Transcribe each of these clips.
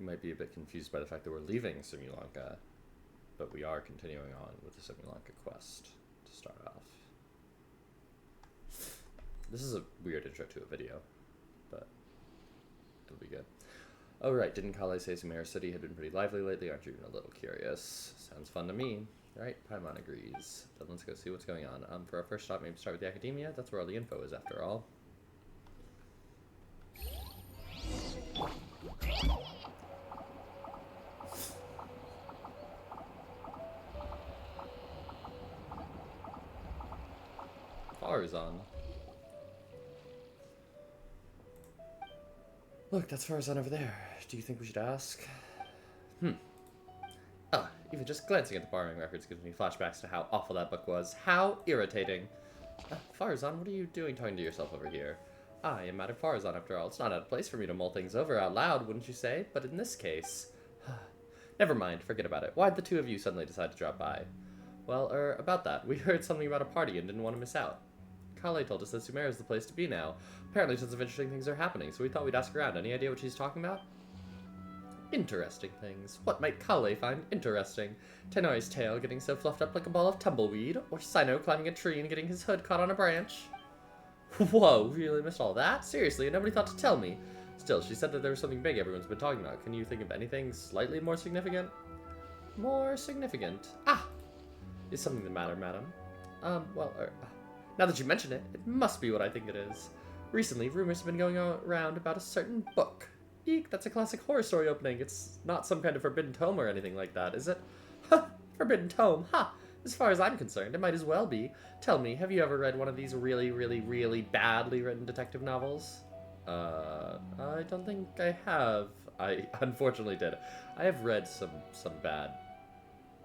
might be a bit confused by the fact that we're leaving Simulanka, but we are continuing on with the Simulanka quest to start off. This is a weird intro to a video, but it'll be good. Oh right, didn't Kale say Sumeru City had been pretty lively lately? Aren't you even a little curious? Sounds fun to me. Right, Paimon agrees. Then let's go see what's going on. For our first stop, maybe start with the academia. That's where all the info is, after all. Farazan. Look, that's Farazan over there. Do you think we should ask? Even just glancing at the borrowing records gives me flashbacks to how awful that book was. How irritating. Farazan, what are you doing talking to yourself over here? I am Madame Farazan, after all. It's not out of place for me to mull things over out loud, wouldn't you say? But in this case... Never mind, forget about it. Why'd the two of you suddenly decide to drop by? Well, about that. We heard something about a party and didn't want to miss out. Kale told us that Sumeru is the place to be now. Apparently tons of interesting things are happening, so we thought we'd ask around. Any idea what she's talking about? Interesting things. What might Kale find interesting? Tenori's tail getting so fluffed up like a ball of tumbleweed? Or Sino climbing a tree and getting his hood caught on a branch? Whoa, really missed all that? Seriously, nobody thought to tell me. Still, she said that there was something big everyone's been talking about. Can you think of anything slightly more significant? More significant? Is something the matter, madam? Now that you mention it, it must be what I think it is. Recently, rumors have been going around about a certain book. Eek, that's a classic horror story opening. It's not some kind of forbidden tome or anything like that, is it? Ha! Forbidden tome, ha! As far as I'm concerned, it might as well be. Tell me, have you ever read one of these really, really, really badly written detective novels? I don't think I have. I unfortunately did. I have read some bad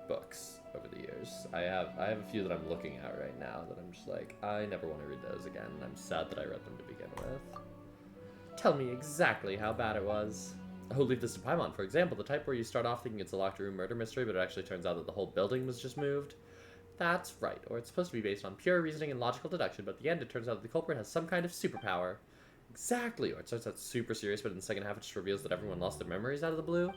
books over the years. I have a few that I'm looking at right now that I'm just like, I never want to read those again, and I'm sad that I read them to begin with. Tell me exactly how bad it was. Oh, leave this to Paimon, for example, the type where you start off thinking it's a locked room murder mystery, but it actually turns out that the whole building was just moved. That's right, or it's supposed to be based on pure reasoning and logical deduction, but at the end it turns out that the culprit has some kind of superpower. Exactly, or it starts out super serious, but in the second half it just reveals that everyone lost their memories out of the blue.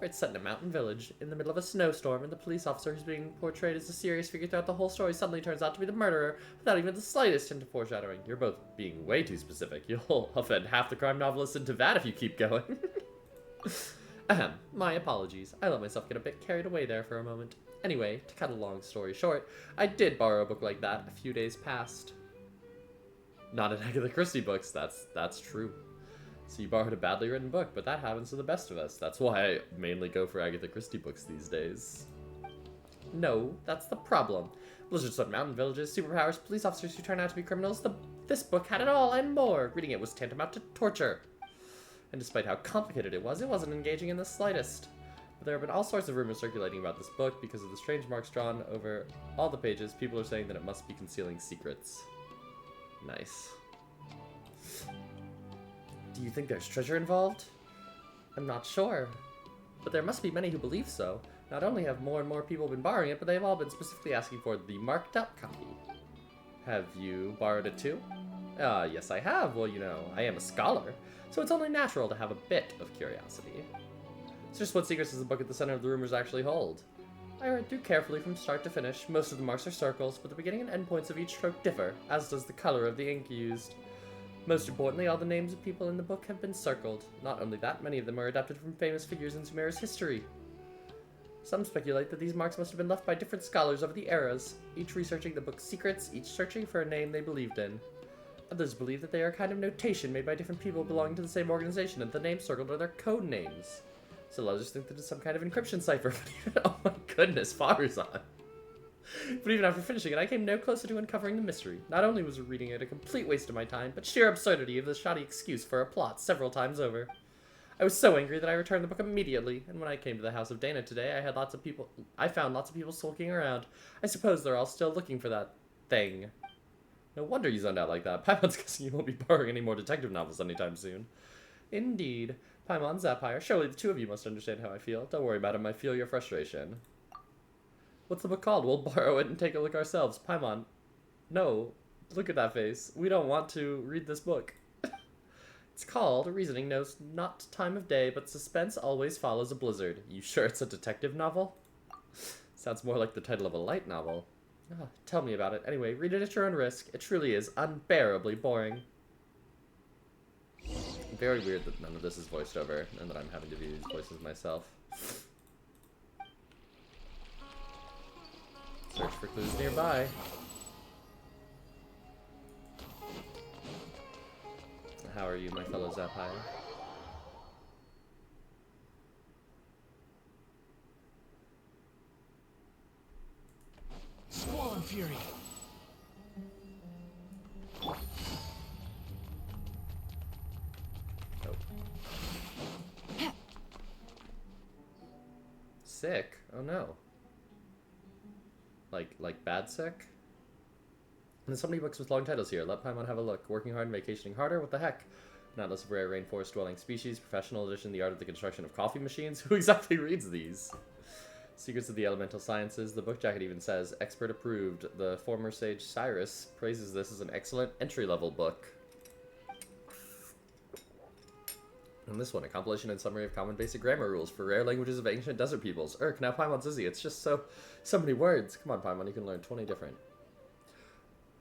Or it's set in a mountain village, in the middle of a snowstorm, and the police officer who's being portrayed as a serious figure throughout the whole story suddenly turns out to be the murderer, without even the slightest hint of foreshadowing. You're both being way too specific. You'll offend half the crime novelists into that if you keep going. My apologies. I let myself get a bit carried away there for a moment. Anyway, to cut a long story short, I did borrow a book like that a few days past. Not an Agatha Christie books, that's true. So you borrowed a badly written book, but that happens to the best of us. That's why I mainly go for Agatha Christie books these days. No, that's the problem. Blizzards on mountain villages, superpowers, police officers who turn out to be criminals. This book had it all and more. Reading it was tantamount to torture. And despite how complicated it wasn't engaging in the slightest. But there have been all sorts of rumors circulating about this book because of the strange marks drawn over all the pages. People are saying that it must be concealing secrets. Nice. Do you think there's treasure involved? I'm not sure. But there must be many who believe so. Not only have more and more people been borrowing it, but they've all been specifically asking for the marked up copy. Have you borrowed it too? Yes I have. Well, you know, I am a scholar, so it's only natural to have a bit of curiosity. It's just what secrets does the book at the center of the rumors actually hold? I read through carefully from start to finish. Most of the marks are circles, but the beginning and end points of each stroke differ, as does the color of the ink used. Most importantly, all the names of people in the book have been circled. Not only that, many of them are adapted from famous figures in Sumeru's history. Some speculate that these marks must have been left by different scholars over the eras, each researching the book's secrets, each searching for a name they believed in. Others believe that they are a kind of notation made by different people belonging to the same organization, and the names circled are their code names. Still others think that it's some kind of encryption cipher. Oh my goodness, Farazan. But even after finishing it, I came no closer to uncovering the mystery. Not only was reading it a complete waste of my time, but sheer absurdity of the shoddy excuse for a plot several times over. I was so angry that I returned the book immediately, and when I came to the house of Dana today, I found lots of people sulking around. I suppose they're all still looking for that thing. No wonder you zoned out like that. Paimon's guessing you won't be borrowing any more detective novels anytime soon. Indeed. Paimon, Zapire, surely the two of you must understand how I feel. Don't worry, madam, I feel your frustration. What's the book called? We'll borrow it and take a look ourselves. Paimon, no. Look at that face. We don't want to read this book. It's called Reasoning Knows Not Time of Day, but Suspense Always Follows a Blizzard. You sure it's a detective novel? Sounds more like the title of a light novel. Oh, tell me about it. Anyway, read it at your own risk. It truly is unbearably boring. Very weird that none of this is voiced over, and that I'm having to do these voices myself. Search for clues nearby. How are you, my fellow Zapai? Squall and Fury. Oh. Sick? Oh no. Like bad sick? There's so many books with long titles here. Let Paimon have a look. Working hard and vacationing harder? What the heck? An Atlas of Rare Rainforest-Dwelling Species, Professional Edition, The Art of the Construction of Coffee Machines? Who exactly reads these? Secrets of the Elemental Sciences. The book jacket even says, expert approved. The former sage Cyrus praises this as an excellent entry-level book. And this one, a compilation and summary of common basic grammar rules for rare languages of ancient desert peoples. Now Paimon's Izzy. It's just so many words. Come on, Paimon, you can learn 20 different.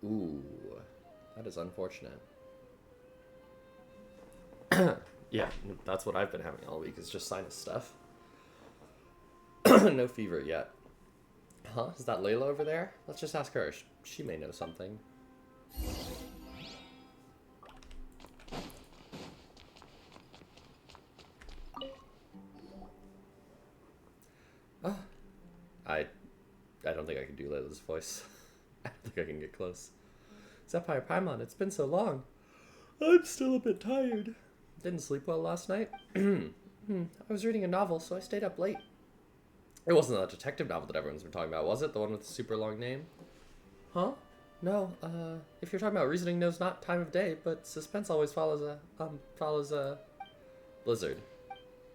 Ooh, that is unfortunate. Yeah, that's what I've been having all week, is just sinus stuff. No fever yet. Huh? Is that Layla over there? Let's just ask her. She may know something. I don't think I can do Layla's voice. I don't think I can get close. Zapai Paimon, it's been so long. I'm still a bit tired. Didn't sleep well last night. I was reading a novel, so I stayed up late. It wasn't that detective novel that everyone's been talking about, was it? The one with the super long name? Huh? No, if you're talking about Reasoning Knows Not Time of Day, but Suspense Always follows a Blizzard.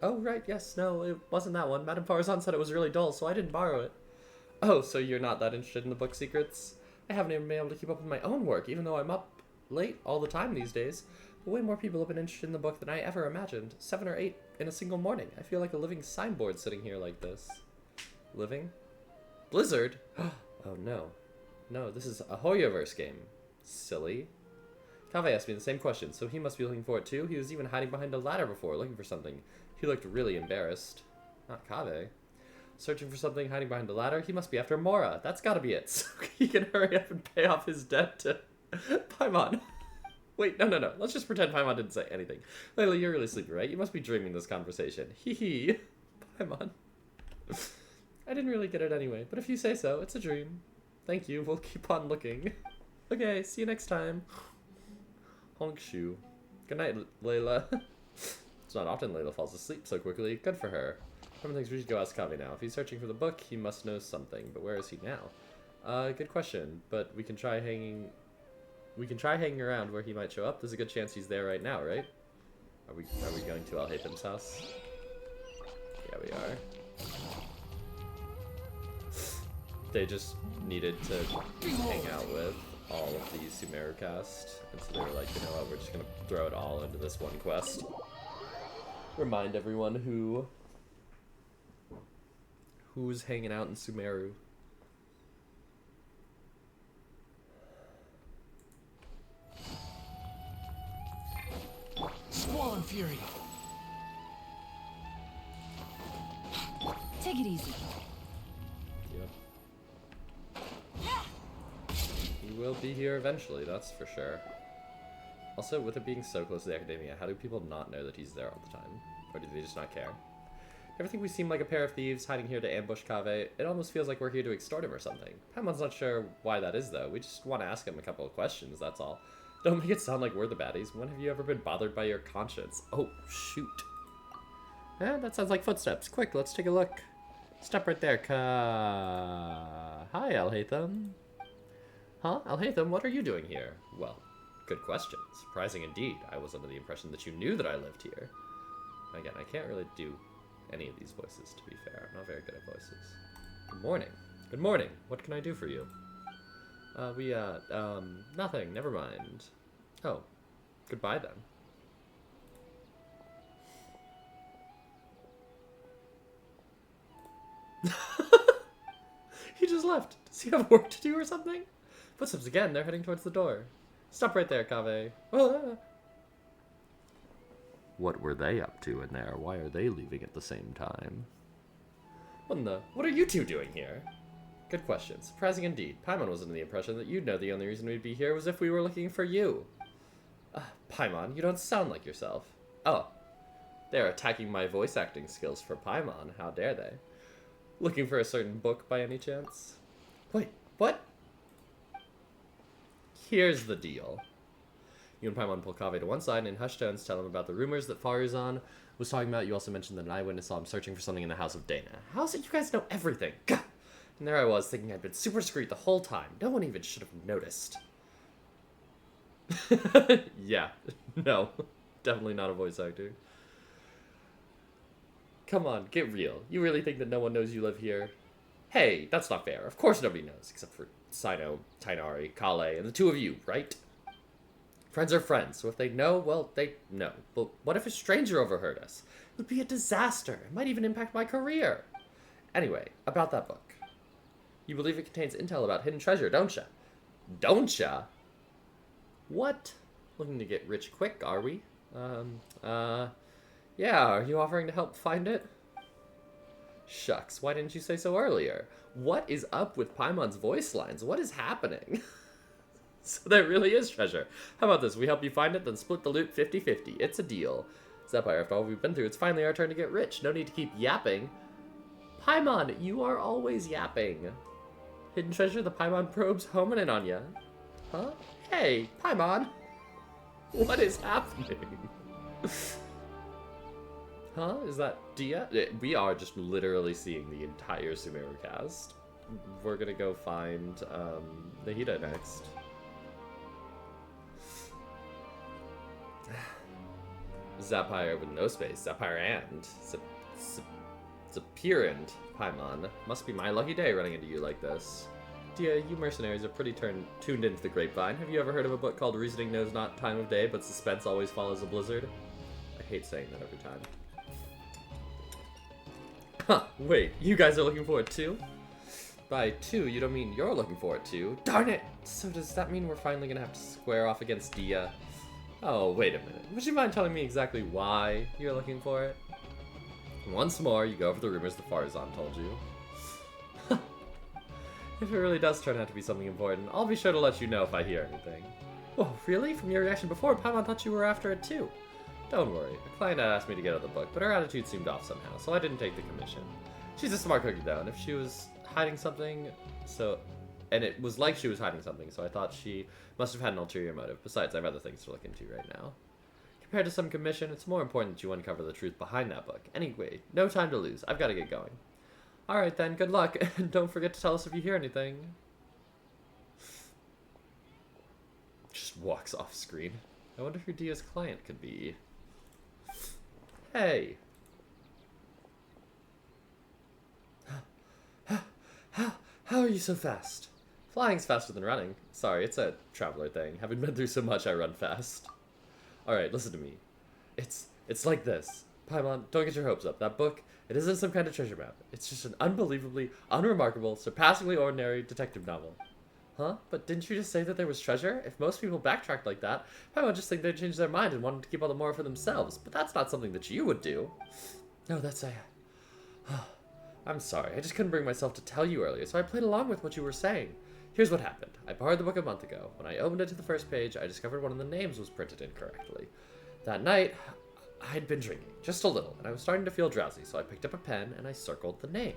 Oh, right, yes, no, it wasn't that one. Madame Farazan said it was really dull, so I didn't borrow it. Oh, so you're not that interested in the book secrets? I haven't even been able to keep up with my own work, even though I'm up late all the time these days. But way more people have been interested in the book than I ever imagined. 7 or 8 in a single morning. I feel like a living signboard sitting here like this. Living? Blizzard? Oh no. No, this is a Hoyoverse game. Silly. Kaveh asked me the same question, so he must be looking for it too. He was even hiding behind a ladder before, looking for something. He looked really embarrassed. Not Kaveh. Searching for something, hiding behind a ladder. He must be after Mora. That's gotta be it. So he can hurry up and pay off his debt to Paimon. Wait, no. Let's just pretend Paimon didn't say anything. Layla, you're really sleepy, right? You must be dreaming this conversation. Hee hee. Paimon. I didn't really get it anyway, but if you say so, it's a dream. Thank you. We'll keep on looking. Okay, see you next time. Honk shoe. Good night, Layla. It's not often Layla falls asleep so quickly. Good for her. Everyone thinks we should go ask Kaveh now. If he's searching for the book, he must know something. But where is he now? Good question. But we can try hanging around where he might show up. There's a good chance he's there right now, right? Are we going to Alhaitham's house? Yeah, we are. They just needed to hang out with all of the Sumeru cast, and so they were like, you know what, we're just gonna throw it all into this one quest. Remind everyone who's hanging out in Sumeru. Squall and Fury. Take it easy. He will be here eventually, that's for sure. Also, with it being so close to the academia, how do people not know that he's there all the time? Or do they just not care? Ever think we seem like a pair of thieves hiding here to ambush Kaveh? It almost feels like we're here to extort him or something. Paimon's not sure why that is, though. We just want to ask him a couple of questions, that's all. Don't make it sound like we're the baddies. When have you ever been bothered by your conscience? Oh, shoot. Eh, that sounds like footsteps. Quick, let's take a look. Step right there, Hi, Alhaitham. Huh? Alhaitham, what are you doing here? Well, good question. Surprising indeed. I was under the impression that you knew that I lived here. Again, I can't really do any of these voices, to be fair. I'm not very good at voices. Good morning. Good morning. What can I do for you? Nothing. Never mind. Oh. Goodbye, then. left. Does he have work to do or something? Footsteps again. They're heading towards the door. Stop right there, Kaveh. Ah. What were they up to in there? Why are they leaving at the same time? What are you two doing here? Good question. Surprising indeed. Paimon was under the impression that you'd know the only reason we'd be here was if we were looking for you. Paimon, you don't sound like yourself. Oh. They're attacking my voice acting skills for Paimon. How dare they? Looking for a certain book by any chance? Wait, what? Here's the deal. You and Paimon pull Kaveh to one side and in hushed tones tell him about the rumors that Faruzan was talking about. You also mentioned that an eyewitness saw him searching for something in the house of Dana. How is it you guys know everything? Gah! And there I was, thinking I'd been super discreet the whole time. No one even should have noticed. Yeah, no. Definitely not a voice actor. Come on, get real. You really think that no one knows you live here? Hey, that's not fair. Of course nobody knows, except for Sino, Tainari, Kale, and the two of you, right? Friends are friends, so if they know, well, they know. But what if a stranger overheard us? It would be a disaster. It might even impact my career. Anyway, about that book. You believe it contains intel about hidden treasure, don't ya? Don't ya? What? Looking to get rich quick, are we? Yeah, are you offering to help find it? Shucks, why didn't you say so earlier? What is up with Paimon's voice lines? What is happening? So there really is treasure. How about this? We help you find it, then split the loot 50-50. It's a deal. Zephyr, after all we've been through, it's finally our turn to get rich. No need to keep yapping. Paimon, you are always yapping. Hidden treasure, the Paimon probes homing in on ya. Huh? Hey, Paimon. What is happening? Huh? Is that Dia? We are just literally seeing the entire Sumeru cast. We're gonna go find Nahida next. Zapire with no space. Zapire and Zapirand Paimon. Must be my lucky day running into you like this. Dia, you mercenaries are pretty tuned into the grapevine. Have you ever heard of a book called Reasoning Knows Not Time of Day, but Suspense Always Follows a Blizzard? I hate saying that every time. Huh, wait, you guys are looking for it too? By two, you don't mean you're looking for it too? Darn it! So does that mean we're finally gonna have to square off against Dia? Oh, wait a minute. Would you mind telling me exactly why you're looking for it? Once more, you go over the rumors that Farzan told you. If it really does turn out to be something important, I'll be sure to let you know if I hear anything. Oh, really? From your reaction before, Paimon thought you were after it too. Don't worry. A client had asked me to get out the book, but her attitude seemed off somehow, so I didn't take the commission. She's a smart cookie though, and if she was hiding something, and it was like she was hiding something, so I thought she must have had an ulterior motive. Besides, I have other things to look into right now. Compared to some commission, it's more important that you uncover the truth behind that book. Anyway, no time to lose. I've got to get going. Alright then, good luck, and don't forget to tell us if you hear anything. Just walks off screen. I wonder who Dia's client could be. Hey. How are you so fast? Flying's faster than running. Sorry, it's a traveler thing. Having been through so much, I run fast. Alright, listen to me. It's like this. Paimon, don't get your hopes up. That book, it isn't some kind of treasure map. It's just an unbelievably, unremarkable, surpassingly ordinary detective novel. Huh? But didn't you just say that there was treasure? If most people backtracked like that, Paimon just think they'd change their mind and wanted to keep all the more for themselves. But that's not something that you would do. No, that's I'm sorry, I just couldn't bring myself to tell you earlier, so I played along with what you were saying. Here's what happened. I borrowed the book a month ago. When I opened it to the first page, I discovered one of the names was printed incorrectly. That night, I'd been drinking, just a little, and I was starting to feel drowsy, so I picked up a pen and I circled the name.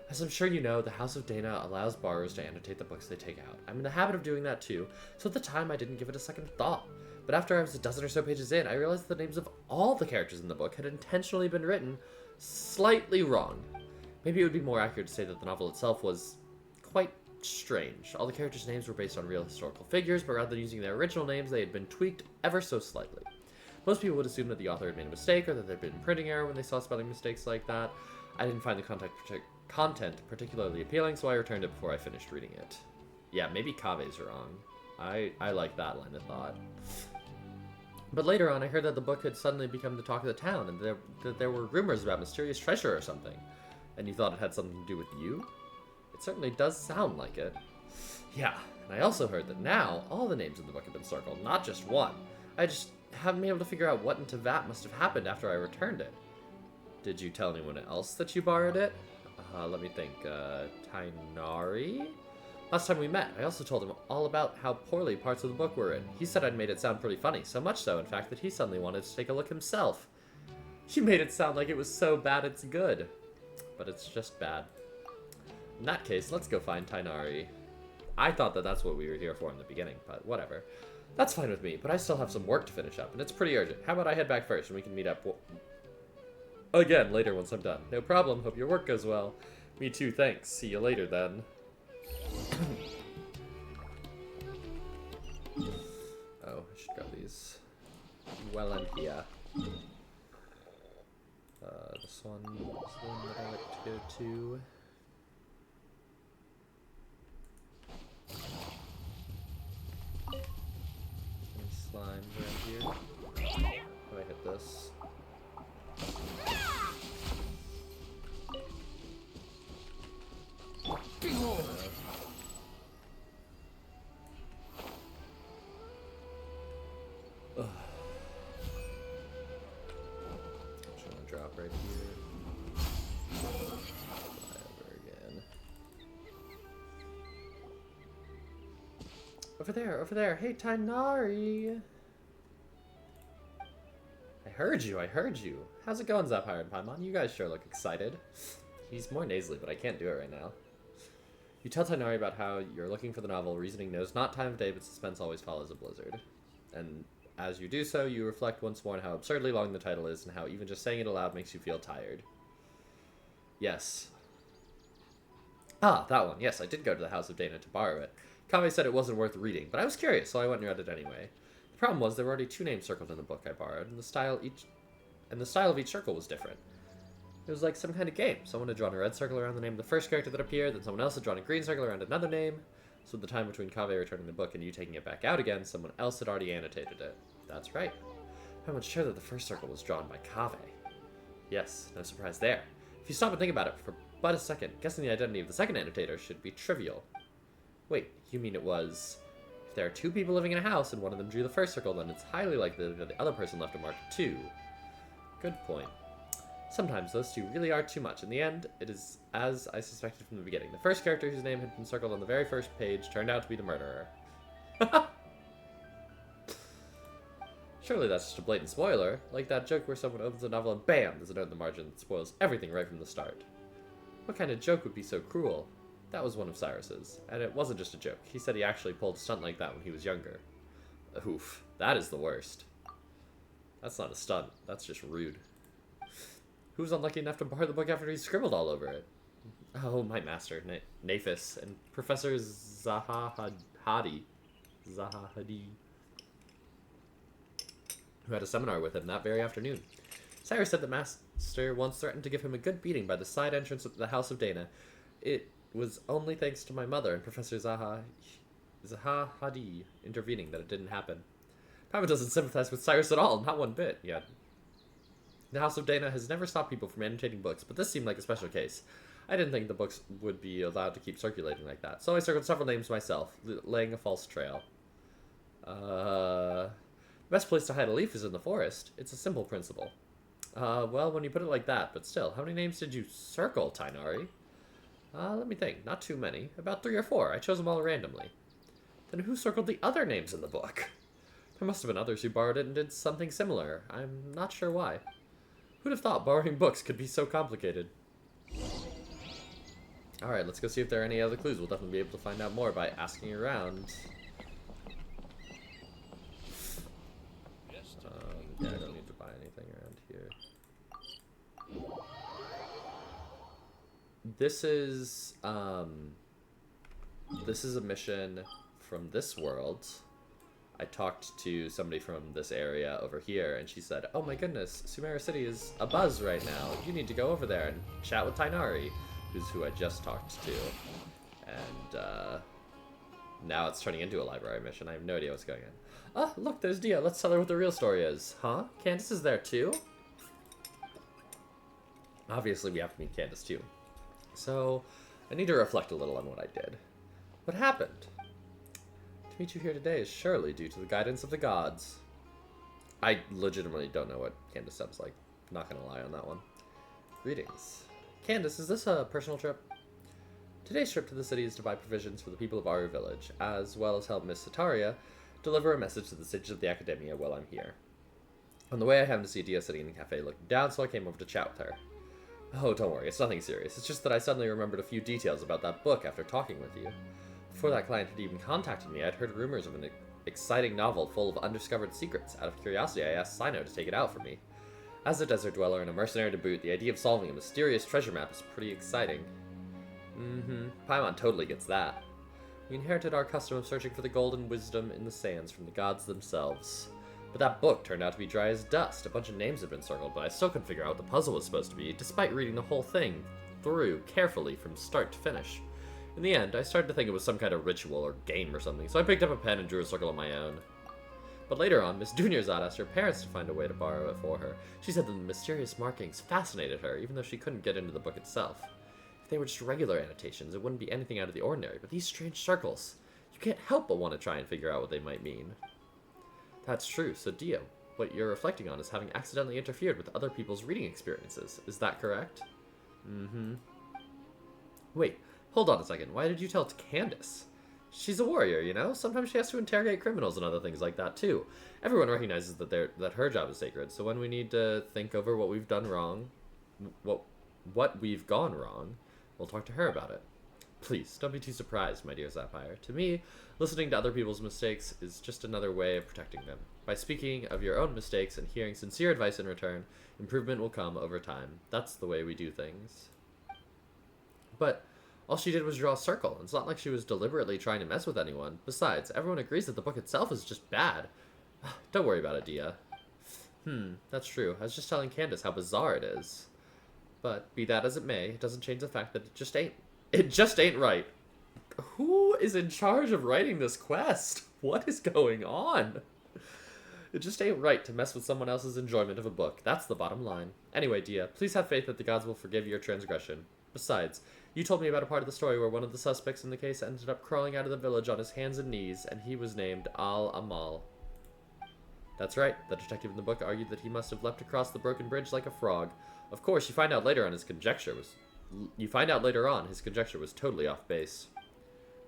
As I'm sure you know, the House of Dana allows borrowers to annotate the books they take out. I'm in the habit of doing that too, so at the time I didn't give it a second thought. But after I was a dozen or so pages in, I realized the names of all the characters in the book had intentionally been written slightly wrong. Maybe it would be more accurate to say that the novel itself was quite strange. All the characters' names were based on real historical figures, but rather than using their original names, they had been tweaked ever so slightly. Most people would assume that the author had made a mistake, or that there'd been a printing error when they saw spelling mistakes like that. I didn't find the content particularly appealing, so I returned it before I finished reading it. Yeah, maybe Kave's wrong. I like that line of thought. But later on, I heard that the book had suddenly become the talk of the town, and that there were rumors about mysterious treasure or something. And you thought it had something to do with you? It certainly does sound like it. Yeah, and I also heard that now all the names in the book have been circled, not just one. I just haven't been able to figure out what in Tevat must have happened after I returned it. Did you tell anyone else that you borrowed it? Let me think. Tainari? Last time we met, I also told him all about how poorly parts of the book were written. He said I'd made it sound pretty funny, so much so, in fact, that he suddenly wanted to take a look himself. You made it sound like it was so bad it's good. But it's just bad. In that case, let's go find Tainari. I thought that that's what we were here for in the beginning, but whatever. That's fine with me, but I still have some work to finish up, and it's pretty urgent. How about I head back first, and we can meet up again later once I'm done. No problem. Hope your work goes well. Me too, thanks. See you later, then. Oh, I should grab these. Well, and here. This one is the one that I like to go to. Any slimes around here? How do I hit this? Drop right here. Fly over again. Over there, over there. Hey, Tainari. I heard you. How's it going, Zaphire and Paimon? You guys sure look excited. He's more nasally, but I can't do it right now. You tell Tainari about how you're looking for the novel Reasoning Knows Not Time of Day, but Suspense Always Follows a Blizzard. And as you do so, you reflect once more on how absurdly long the title is and how even just saying it aloud makes you feel tired. Yes. Ah, that one. Yes, I did go to the House of Dana to borrow it. Kame said it wasn't worth reading, but I was curious, so I went and read it anyway. The problem was there were already 2 names circled in the book I borrowed, and the style of each circle was different. It was like some kind of game. Someone had drawn a red circle around the name of the first character that appeared, then someone else had drawn a green circle around another name. So the time between Kaveh returning the book and you taking it back out again, someone else had already annotated it. That's right. I'm not sure that the first circle was drawn by Kaveh. Yes, no surprise there. If you stop and think about it for but a second, guessing the identity of the second annotator should be trivial. Wait, you mean it was... If there are 2 people living in a house and one of them drew the first circle, then it's highly likely that the other person left a mark too. Good point. Sometimes those 2 really are too much. In the end, it is as I suspected from the beginning. The first character whose name had been circled on the very first page turned out to be the murderer. Surely that's just a blatant spoiler, like that joke where someone opens a novel and BAM! There's a note in the margin that spoils everything right from the start. What kind of joke would be so cruel? That was one of Cyrus's, and it wasn't just a joke. He said he actually pulled a stunt like that when he was younger. Oof, that is the worst. That's not a stunt, that's just rude. Who was unlucky enough to borrow the book after he scribbled all over it? Oh, my master, Nafis, and Professor Zahahadi, who had a seminar with him that very afternoon. Cyrus said the master once threatened to give him a good beating by the side entrance of the House of Dana. It was only thanks to my mother and Professor Zahahadi intervening that it didn't happen. Papa doesn't sympathize with Cyrus at all, not one bit, yet. The House of Dana has never stopped people from annotating books, but this seemed like a special case. I didn't think the books would be allowed to keep circulating like that, so I circled several names myself, laying a false trail. The best place to hide a leaf is in the forest. It's a simple principle. Well, when you put it like that, but still, how many names did you circle, Tainari? Let me think. Not too many. About 3 or 4. I chose them all randomly. Then who circled the other names in the book? There must have been others who borrowed it and did something similar. I'm not sure why. Who'd have thought borrowing books could be so complicated? Alright, let's go see if there are any other clues. We'll definitely be able to find out more by asking around. Yeah, I don't need to buy anything around here. This is a mission from this world. I talked to somebody from this area over here, and she said, oh my goodness, Sumeru City is abuzz right now. You need to go over there and chat with Tainari, who's who I just talked to. And, now it's turning into a library mission. I have no idea what's going on. Oh, look, there's Dia. Let's tell her what the real story is. Huh? Candace is there too? Obviously, we have to meet Candace too. So, I need to reflect a little on what I did. What happened? To meet you here today is surely due to the guidance of the gods. I legitimately don't know what Candace sounds like. Not gonna lie on that one. Greetings. Candace, is this a personal trip? Today's trip to the city is to buy provisions for the people of Aru Village, as well as help Miss Sataria deliver a message to the sages of the Academia while I'm here. On the way, I happened to see Dia sitting in the cafe looking down, so I came over to chat with her. Oh, don't worry, it's nothing serious. It's just that I suddenly remembered a few details about that book after talking with you. Before that client had even contacted me, I'd heard rumors of an exciting novel full of undiscovered secrets. Out of curiosity, I asked Sino to take it out for me. As a desert dweller and a mercenary to boot, the idea of solving a mysterious treasure map is pretty exciting. Paimon totally gets that. We inherited our custom of searching for the gold and wisdom in the sands from the gods themselves. But that book turned out to be dry as dust. A bunch of names had been circled, but I still couldn't figure out what the puzzle was supposed to be, despite reading the whole thing through carefully from start to finish. In the end, I started to think it was some kind of ritual or game or something, so I picked up a pen and drew a circle on my own. But later on, Miss Dunyarzad asked her parents to find a way to borrow it for her. She said that the mysterious markings fascinated her, even though she couldn't get into the book itself. If they were just regular annotations, it wouldn't be anything out of the ordinary, but these strange circles, you can't help but want to try and figure out what they might mean. That's true, so Dia, what you're reflecting on is having accidentally interfered with other people's reading experiences. Is that correct? Wait, hold on a second. Why did you tell it to Candace? She's a warrior, you know? Sometimes she has to interrogate criminals and other things like that, too. Everyone recognizes that her job is sacred, so when we need to think over what we've done wrong, what we've gone wrong, we'll talk to her about it. Please, don't be too surprised, my dear Sapphire. To me, listening to other people's mistakes is just another way of protecting them. By speaking of your own mistakes and hearing sincere advice in return, improvement will come over time. That's the way we do things. But all she did was draw a circle. It's not like she was deliberately trying to mess with anyone. Besides, everyone agrees that the book itself is just bad. Don't worry about it, Dia. That's true. I was just telling Candace how bizarre it is. But be that as it may, it doesn't change the fact that it just ain't right. Who is in charge of writing this quest? What is going on? It just ain't right to mess with someone else's enjoyment of a book. That's the bottom line. Anyway, Dia, please have faith that the gods will forgive your transgression. Besides, you told me about a part of the story where one of the suspects in the case ended up crawling out of the village on his hands and knees, and he was named Al-Amal. That's right. The detective in the book argued that he must have leapt across the broken bridge like a frog. Of course, you find out later on his conjecture was totally off base.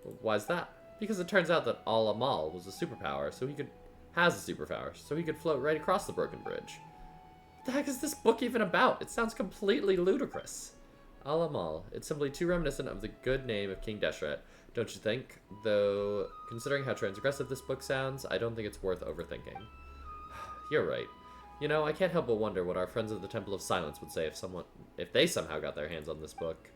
Well, why's that? Because it turns out that Al-Amal was a superpower, so he could float right across the broken bridge. What the heck is this book even about? It sounds completely ludicrous. Al-Amal. It's simply too reminiscent of the good name of King Deshret, don't you think? Though, considering how transgressive this book sounds, I don't think it's worth overthinking. You're right. You know, I can't help but wonder what our friends of the Temple of Silence would say if they somehow got their hands on this book.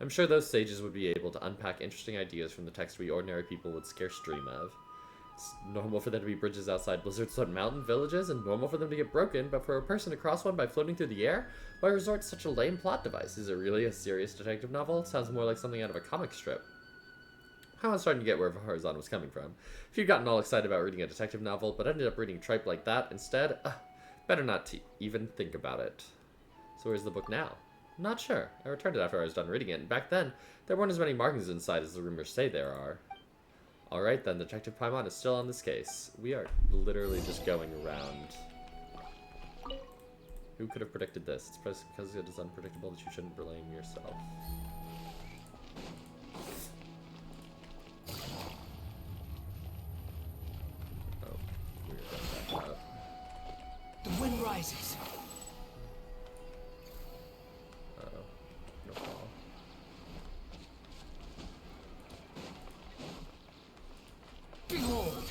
I'm sure those sages would be able to unpack interesting ideas from the text we ordinary people would scarce dream of. It's normal for there to be bridges outside blizzard-swept mountain villages, and normal for them to get broken, but for a person to cross one by floating through the air? Why resort to such a lame plot device? Is it really a serious detective novel? It sounds more like something out of a comic strip. I was starting to get where Farzan was coming from. If you'd gotten all excited about reading a detective novel, but ended up reading tripe like that instead, better not to even think about it. So where's the book now? Not sure. I returned it after I was done reading it, and back then, there weren't as many markings inside as the rumors say there are. Alright then, Detective Paimon is still on this case. We are literally just going around. Who could have predicted this? It's because it is unpredictable that you shouldn't blame yourself. Oh, we're going back up. The wind rises. Uh-oh. No fall. Behold!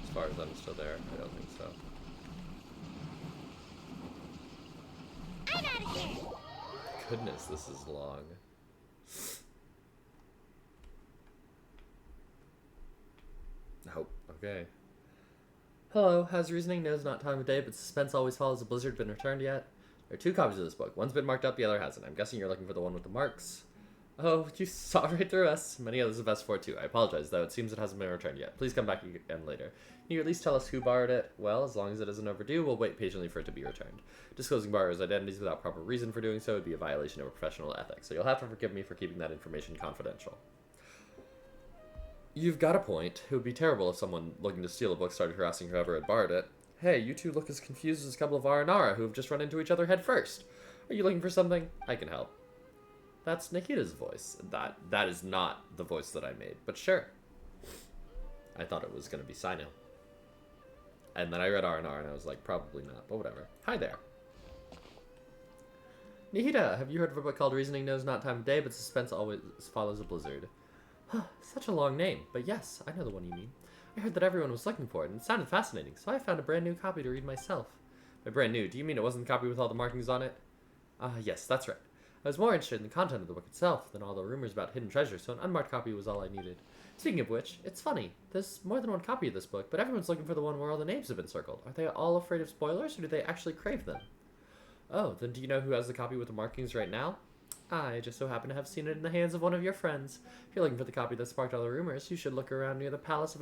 As far as I'm still there, I don't think so. I'm out of here. Goodness, this is long. Oh, okay. Hello, how's reasoning? No, it's not time of day, but suspense always follows. A blizzard been returned yet? There are 2 copies of this book. One's been marked up, the other hasn't. I'm guessing you're looking for the one with the marks. Oh, you saw right through us. Many others have asked for it too. I apologize, though. It seems it hasn't been returned yet. Please come back again later. Can you at least tell us who borrowed it? Well, as long as it isn't overdue, we'll wait patiently for it to be returned. Disclosing borrowers' identities without proper reason for doing so would be a violation of professional ethics, so you'll have to forgive me for keeping that information confidential. You've got a point. It would be terrible if someone looking to steal a book started harassing whoever had borrowed it. Hey, you two look as confused as a couple of Aranara who have just run into each other head first. Are you looking for something? I can help. That's Nikita's voice. That is not the voice that I made, but sure. I thought it was going to be Sino. And then I read R&R and I was like, probably not, but whatever. Hi there. Nikita, have you heard of a book called Reasoning Knows Not Time of Day, but Suspense Always Follows a Blizzard? Such a long name, but yes, I know the one you mean. I heard that everyone was looking for it, and it sounded fascinating, so I found a brand new copy to read myself. By brand new, do you mean it wasn't the copy with all the markings on it? Yes, that's right. I was more interested in the content of the book itself than all the rumors about hidden treasure, so an unmarked copy was all I needed. Speaking of which, it's funny. There's more than one copy of this book, but everyone's looking for the one where all the names have been circled. Are they all afraid of spoilers, or do they actually crave them? Oh, then do you know who has the copy with the markings right now? I just so happen to have seen it in the hands of one of your friends. If you're looking for the copy that sparked all the rumors, you should look around near the Palace of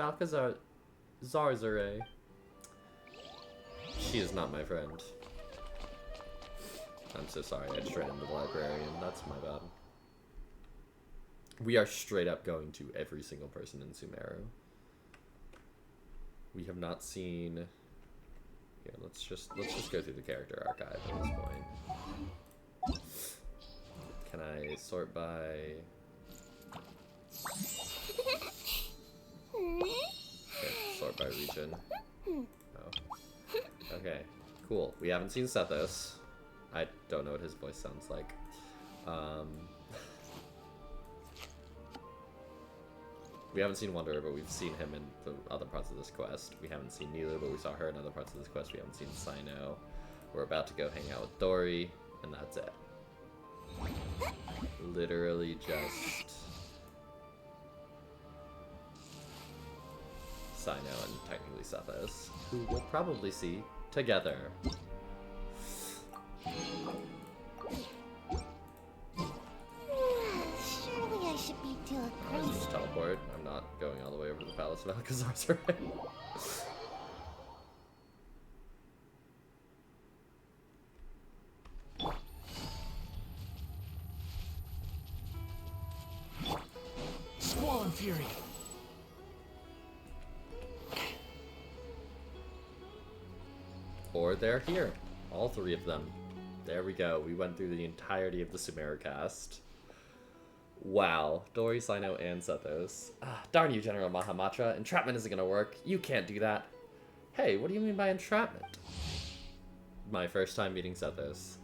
Zarzare. She is not my friend. I'm so sorry, I just ran into the librarian. That's my bad. We are straight up going to every single person in Sumeru. We have not seen... Here, let's just go through the character archive at this point. Can I sort by... Okay, sort by region. Oh. Okay, cool. We haven't seen Sethos. I don't know what his voice sounds like. We haven't seen Wanderer, but we've seen him in the other parts of this quest. We haven't seen Nilu, but we saw her in other parts of this quest. We haven't seen Sino. We're about to go hang out with Dory, and that's it. Literally just Sino and technically Sethos, who we'll probably see together. Surely I should be too I'll crazy. just teleport. I'm not going all the way over to the Palace of Alcazar. Squall and Fury. Or they're here. All three of them. There we go. We went through the entirety of the Sumeru cast. Wow. Dory, Sino, and Sethos. Darn you, General Mahamatra. Entrapment isn't gonna work. You can't do that. Hey, what do you mean by entrapment? My first time meeting Sethos.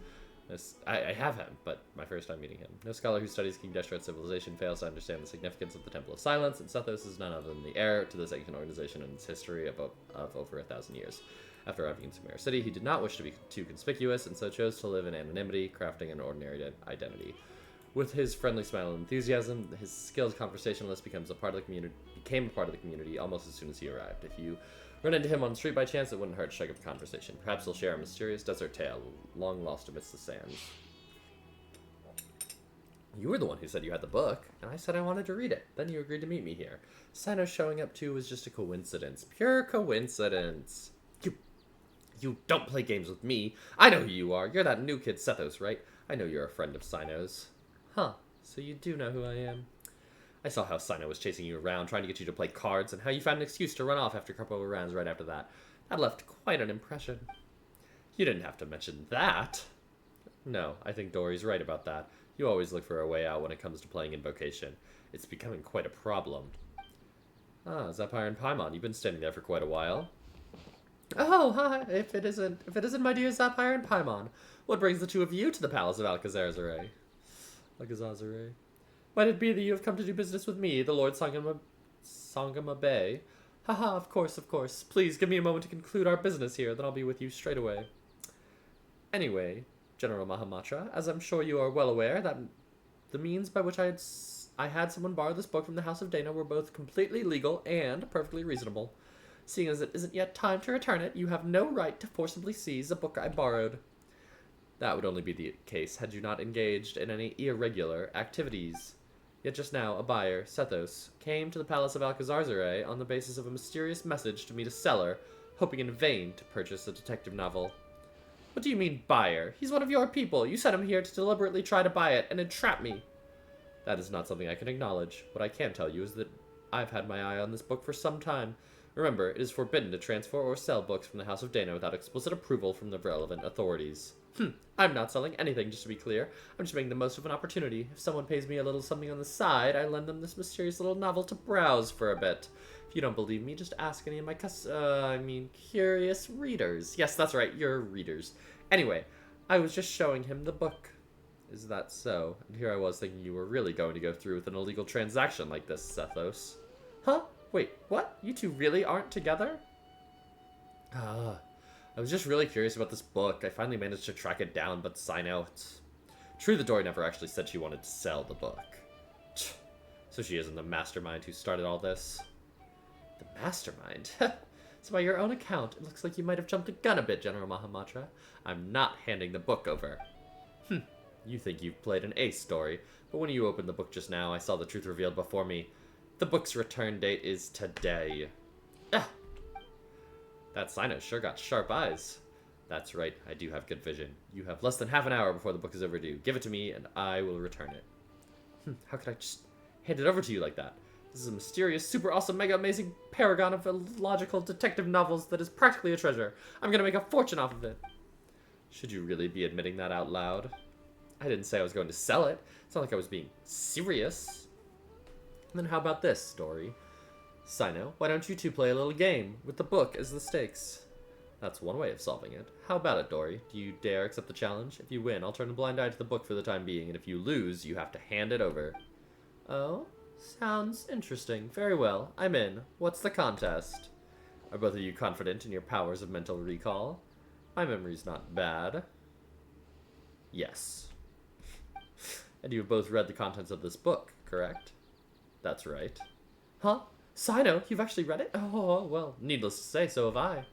I have him, but my first time meeting him. No scholar who studies King Deshret's civilization fails to understand the significance of the Temple of Silence, and Sethos is none other than the heir to this ancient organization and its history of over 1,000 years. After arriving in Sumeru City, he did not wish to be too conspicuous, and so chose to live in anonymity, crafting an ordinary identity. With his friendly smile and enthusiasm, his skilled conversationalist became a part of the community almost as soon as he arrived. If you run into him on the street by chance, it wouldn't hurt to strike up a conversation. Perhaps he'll share a mysterious desert tale, long lost amidst the sands. You were the one who said you had the book, and I said I wanted to read it. Then you agreed to meet me here. Sino showing up too was just a coincidence. Pure coincidence. You don't play games with me. I know who you are. You're that new kid Sethos, right? I know you're a friend of Sino's. Huh, so you do know who I am. I saw how Sino was chasing you around, trying to get you to play cards, and how you found an excuse to run off after a couple of rounds right after that. That left quite an impression. You didn't have to mention that. No, I think Dory's right about that. You always look for a way out when it comes to playing Invocation. It's becoming quite a problem. Zapire and Paimon, you've been standing there for quite a while. Oh, hi. If it isn't my dear Zapire and Paimon, what brings the two of you to the Palace of Alcazar? Might it be that you have come to do business with me, the Lord Sangama Bay? Haha, of course. Please give me a moment to conclude our business here, then I'll be with you straight away. Anyway, General Mahamatra, as I'm sure you are well aware, that the means by which I had someone borrow this book from the House of Dana were both completely legal and perfectly reasonable. Seeing as it isn't yet time to return it, you have no right to forcibly seize a book I borrowed. That would only be the case had you not engaged in any irregular activities. Yet just now, a buyer, Sethos, came to the palace of Alcazarzare on the basis of a mysterious message to meet a seller, hoping in vain to purchase a detective novel. What do you mean, buyer? He's one of your people. You sent him here to deliberately try to buy it and entrap me. That is not something I can acknowledge. What I can tell you is that I've had my eye on this book for some time. Remember, it is forbidden to transfer or sell books from the House of Dana without explicit approval from the relevant authorities. I'm not selling anything, just to be clear. I'm just making the most of an opportunity. If someone pays me a little something on the side, I lend them this mysterious little novel to browse for a bit. If you don't believe me, just ask any of my curious readers. Yes, that's right, you're readers. Anyway, I was just showing him the book. Is that so? And here I was thinking you were really going to go through with an illegal transaction like this, Sethos. Huh? Wait, what? You two really aren't together? I was just really curious about this book. I finally managed to track it down, but sign out. True, the Dory never actually said she wanted to sell the book. So she isn't the mastermind who started all this. The mastermind? So by your own account, it looks like you might have jumped the gun a bit, General Mahamatra. I'm not handing the book over. You think you've played an ace story, but when you opened the book just now, I saw the truth revealed before me. The book's return date is today. That Sino sure got sharp eyes. That's right, I do have good vision. You have less than half an hour before the book is overdue. Give it to me, and I will return it. How could I just hand it over to you like that? This is a mysterious, super awesome, mega amazing paragon of illogical detective novels that is practically a treasure. I'm gonna make a fortune off of it. Should you really be admitting that out loud? I didn't say I was going to sell it. It's not like I was being serious. And then how about this, Dory? Sino, why don't you two play a little game, with the book as the stakes? That's one way of solving it. How about it, Dory? Do you dare accept the challenge? If you win, I'll turn a blind eye to the book for the time being, and if you lose, you have to hand it over. Oh? Sounds interesting. Very well. I'm in. What's the contest? Are both of you confident in your powers of mental recall? My memory's not bad. Yes. And you have both read the contents of this book, correct? That's right. Huh? Sino, you've actually read it? Oh, well, needless to say, so have I.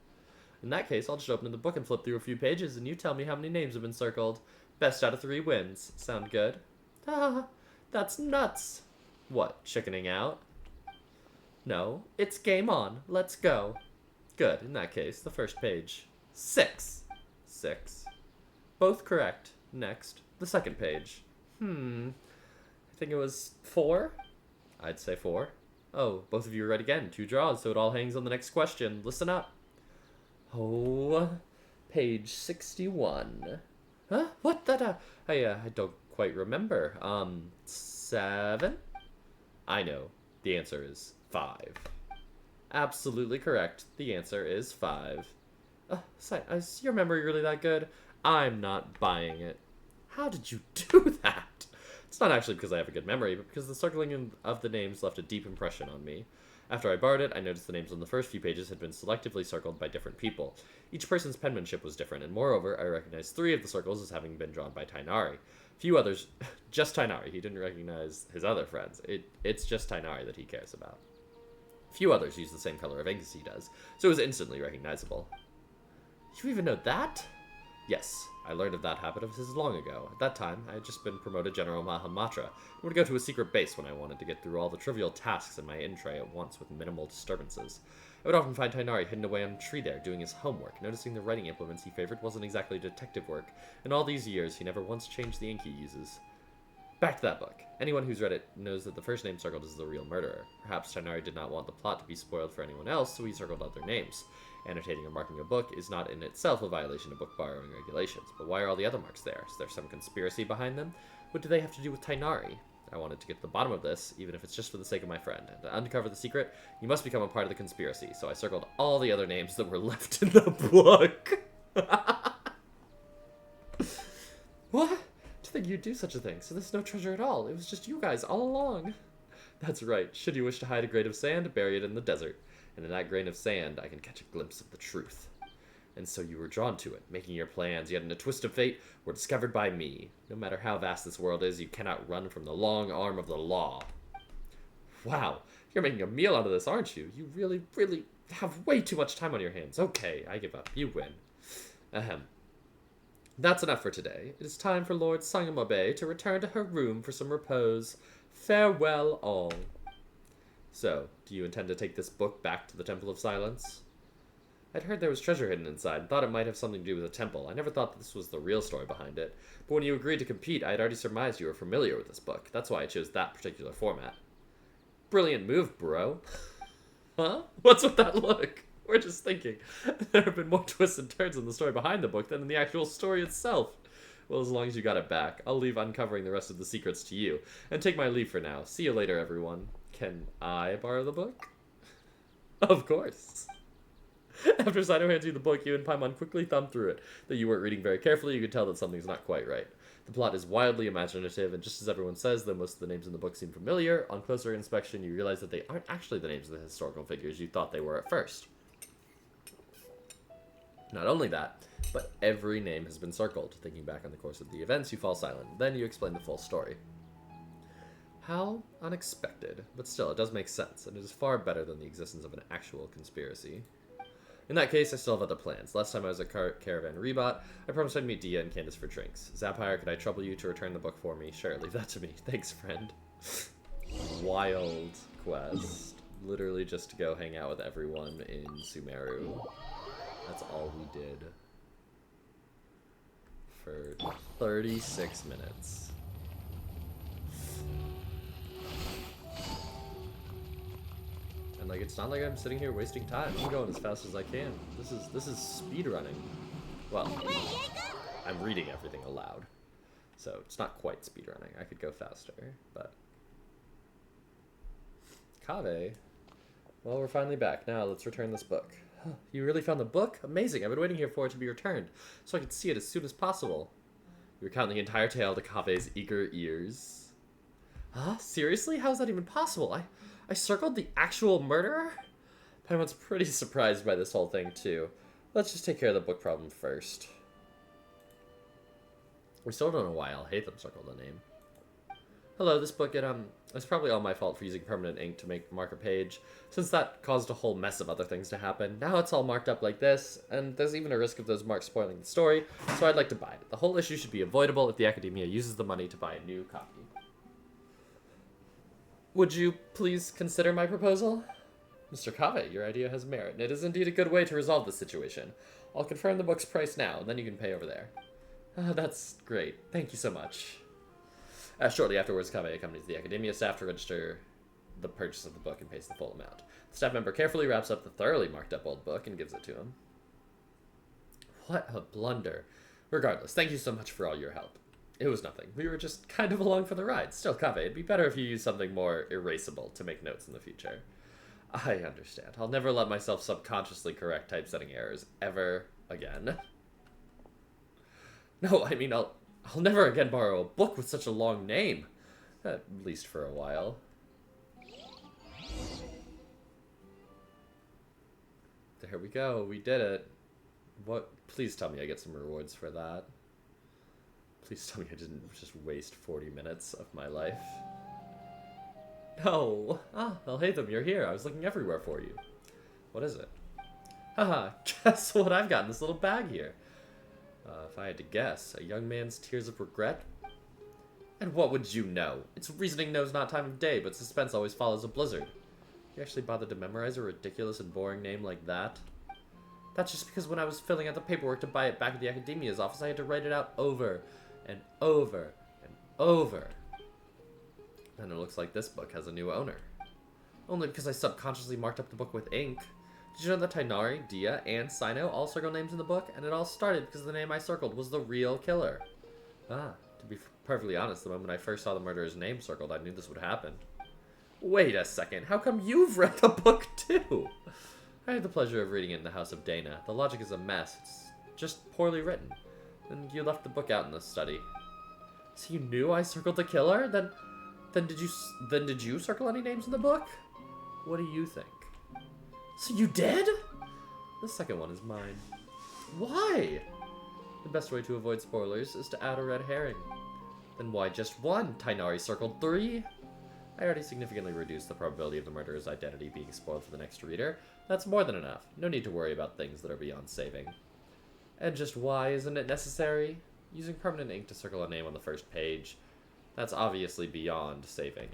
In that case, I'll just open the book and flip through a few pages, and you tell me how many names have been circled. Best out of 3 wins. Sound good? That's nuts. What, chickening out? No, it's game on. Let's go. Good, in that case, the first page. 6. 6. Both correct. Next, the second page. I think it was 4? I'd say 4. Oh, both of you are right again. 2 draws, so it all hangs on the next question. Listen up. Oh, page 61. Huh? What? I don't quite remember. 7? I know. The answer is 5. Absolutely correct. The answer is 5. Is your memory really that good? I'm not buying it. How did you do that? It's not actually because I have a good memory, but because the circling of the names left a deep impression on me. After I borrowed it, I noticed the names on the first few pages had been selectively circled by different people. Each person's penmanship was different, and moreover, I recognized 3 of the circles as having been drawn by Tainari. Few others, just Tainari, he didn't recognize his other friends. It's just Tainari that he cares about. Few others use the same color of ink as he does, so it was instantly recognizable. You even know that? Yes, I learned of that habit of his long ago. At that time, I had just been promoted General Mahamatra, and would go to a secret base when I wanted to get through all the trivial tasks in my in-tray at once with minimal disturbances. I would often find Tainari hidden away on a tree there, doing his homework, noticing the writing implements he favored wasn't exactly detective work. In all these years, he never once changed the ink he uses. Back to that book. Anyone who's read it knows that the first name circled is the real murderer. Perhaps Tainari did not want the plot to be spoiled for anyone else, so he circled other names. Annotating or marking a book is not in itself a violation of book borrowing regulations, but why are all the other marks there? Is there some conspiracy behind them? What do they have to do with Tainari? I wanted to get to the bottom of this, even if it's just for the sake of my friend. And to uncover the secret, you must become a part of the conspiracy, so I circled all the other names that were left in the book. What? To think you'd do such a thing, so there's no treasure at all. It was just you guys all along. That's right. Should you wish to hide a grain of sand, bury it in the desert. And in that grain of sand, I can catch a glimpse of the truth. And so you were drawn to it, making your plans, yet in a twist of fate, were discovered by me. No matter how vast this world is, you cannot run from the long arm of the law. Wow, you're making a meal out of this, aren't you? You really, really have way too much time on your hands. Okay, I give up. You win. Ahem. That's enough for today. It is time for Lord Sangomabe to return to her room for some repose. Farewell all. So, do you intend to take this book back to the Temple of Silence? I'd heard there was treasure hidden inside and thought it might have something to do with a temple. I never thought that this was the real story behind it. But when you agreed to compete, I had already surmised you were familiar with this book. That's why I chose that particular format. Brilliant move, bro. Huh? What's with that look? We're just thinking. There have been more twists and turns in the story behind the book than in the actual story itself. Well, as long as you got it back, I'll leave uncovering the rest of the secrets to you, and take my leave for now. See you later, everyone. Can I borrow the book? Of course. After Saito hands you the book, you and Paimon quickly thumb through it. Though you weren't reading very carefully, you could tell that something's not quite right. The plot is wildly imaginative, and just as everyone says, though most of the names in the book seem familiar, on closer inspection you realize that they aren't actually the names of the historical figures you thought they were at first. Not only that, but every name has been circled. Thinking back on the course of the events, you fall silent. Then you explain the full story. How unexpected, but still, it does make sense, and it is far better than the existence of an actual conspiracy. In that case, I still have other plans. Last time I was at Caravan Rebot, I promised I'd meet Dia and Candace for drinks. Zaphire, could I trouble you to return the book for me? Sure, leave that to me. Thanks, friend. Wild quest. Literally just to go hang out with everyone in Sumeru. That's all we did. For 36 minutes. And like, it's not like I'm sitting here wasting time. I'm going as fast as I can. This is speed running. Well, I'm reading everything aloud, so it's not quite speed running. I could go faster, but Kaveh. Well, we're finally back. Now let's return this book. You really found the book? Amazing! I've been waiting here for it to be returned, so I could see it as soon as possible. You recount the entire tale to Kaveh's eager ears. Huh? Seriously? How is that even possible? I circled the actual murderer? Paimon's pretty surprised by this whole thing, too. Let's just take care of the book problem first. We still don't know why Alhaitham circled the name. Hello, this book, it's probably all my fault for using permanent ink to mark a page, since that caused a whole mess of other things to happen. Now it's all marked up like this, and there's even a risk of those marks spoiling the story, so I'd like to buy it. The whole issue should be avoidable if the Academia uses the money to buy a new copy. Would you please consider my proposal? Mr. Kaveh, your idea has merit, and it is indeed a good way to resolve this situation. I'll confirm the book's price now, and then you can pay over there. That's great. Thank you so much. Shortly afterwards, Kaveh accompanies the Academia staff to register the purchase of the book and pays the full amount. The staff member carefully wraps up the thoroughly marked up old book and gives it to him. What a blunder. Regardless, thank you so much for all your help. It was nothing. We were just kind of along for the ride. Still, Kaveh, it'd be better if you used something more erasable to make notes in the future. I understand. I'll never let myself subconsciously correct typesetting errors ever again. No, I mean, I'll never again borrow a book with such a long name. At least for a while. There we go. We did it. What? Please tell me I get some rewards for that. Please tell me I didn't just waste 40 minutes of my life. No. Alhaitham, you're here. I was looking everywhere for you. What is it? Haha, guess what I've got in this little bag here. If I had to guess, a young man's tears of regret? And what would you know? It's reasoning knows not time of day, but suspense always follows a blizzard. You actually bothered to memorize a ridiculous and boring name like that? That's just because when I was filling out the paperwork to buy it back at the Academia's office, I had to write it out over and over and over. And it looks like this book has a new owner. Only because I subconsciously marked up the book with ink. Did you know that Tainari, Dia, and Sino all circle names in the book? And it all started because the name I circled was the real killer. To be perfectly honest, the moment I first saw the murderer's name circled, I knew this would happen. Wait a second, how come you've read the book too? I had the pleasure of reading it in the House of Dana. The logic is a mess. It's just poorly written. And you left the book out in the study. So you knew I circled the killer? Then did you circle any names in the book? What do you think? So you did? The second one is mine. Why? The best way to avoid spoilers is to add a red herring. Then why just one? Tainari circled 3. I already significantly reduced the probability of the murderer's identity being spoiled for the next reader. That's more than enough. No need to worry about things that are beyond saving. And just why isn't it necessary? Using permanent ink to circle a name on the first page. That's obviously beyond saving.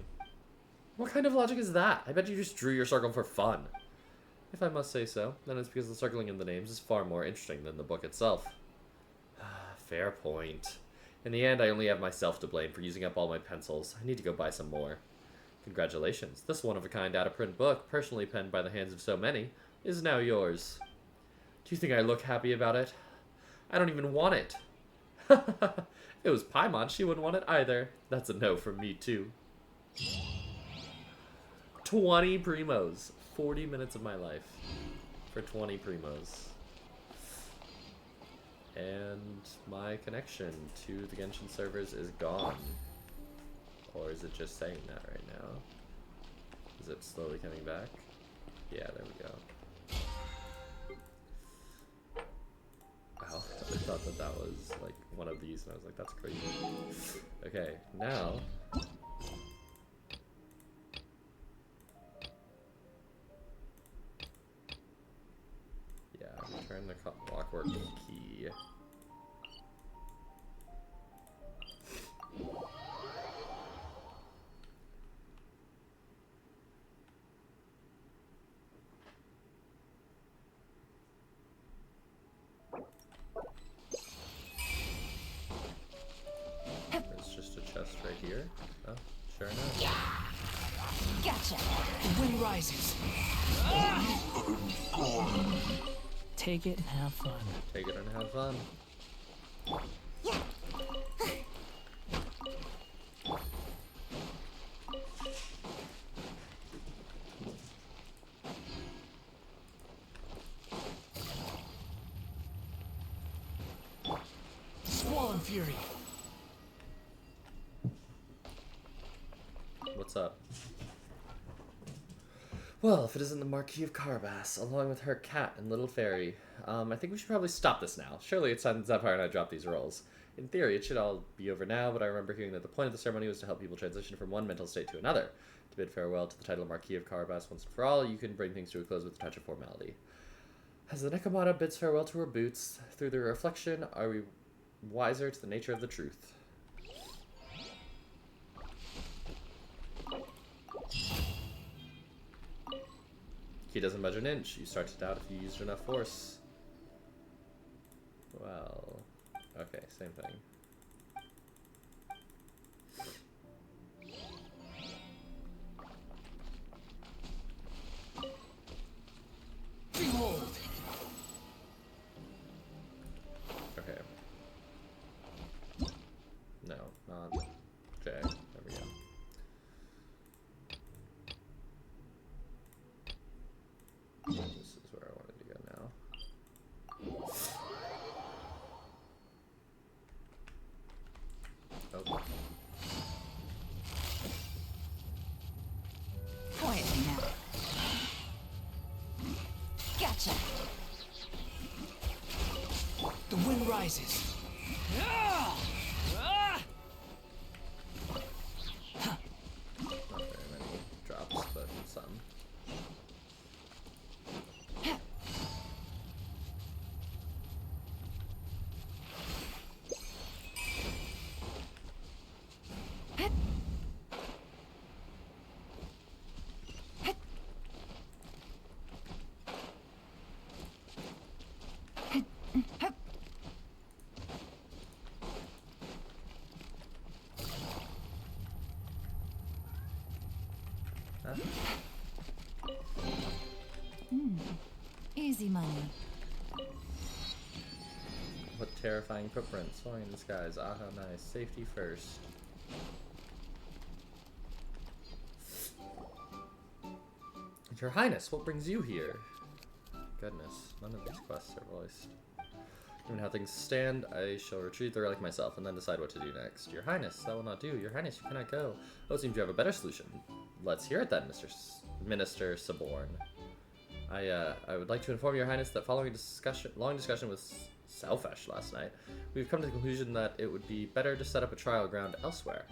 What kind of logic is that? I bet you just drew your circle for fun. If I must say so, then it's because the circling of the names is far more interesting than the book itself. Fair point. In the end, I only have myself to blame for using up all my pencils. I need to go buy some more. Congratulations. This one-of-a-kind out-of-print book, personally penned by the hands of so many, is now yours. Do you think I look happy about it? I don't even want it. If it was Paimon, she wouldn't want it either. That's a no from me, too. 20 primos. 40 minutes of my life for 20 primos. And my connection to the Genshin servers is gone. Or is it just saying that right now? Is it slowly coming back? Yeah, there we go. Wow, I thought that that was like one of these, and I was like, that's crazy. Okay, now. Yeah, return the clockwork key. There's just a chest right here. Oh, sure enough. Gotcha. The wind rises. Take it and have fun. Take it and have fun. Swollen fury. What's up? Well, if it isn't the Marquis of Carbas, along with her cat and little fairy, I think we should probably stop this now. Surely it's time Zephyr and I drop these rolls. In theory, it should all be over now, but I remember hearing that the point of the ceremony was to help people transition from one mental state to another. To bid farewell to the title of Marquis of Carbas once and for all, you can bring things to a close with a touch of formality. As the Nekomata bids farewell to her boots, through the reflection, are we wiser to the nature of the truth? He doesn't budge an inch. You start to doubt if you used enough force. Well, okay, same thing. Behold. Okay. No, not J. There we go. This is where I wanted to go now. Oh. Quietly now. Gotcha. The wind rises. Not very many drops, but some. Easy money. What terrifying footprints soaring in the skies. Ah, how nice. Safety first. Your Highness, what brings you here? Goodness, none of these quests are voiced. Given how things stand, I shall retrieve the relic myself and then decide what to do next. Your Highness, that will not do. Your Highness, you cannot go. Oh, it seems you have a better solution. Let's hear it then, Minister Saborn. I would like to inform Your Highness that following a long discussion with Selfish last night, we've come to the conclusion that it would be better to set up a trial ground elsewhere.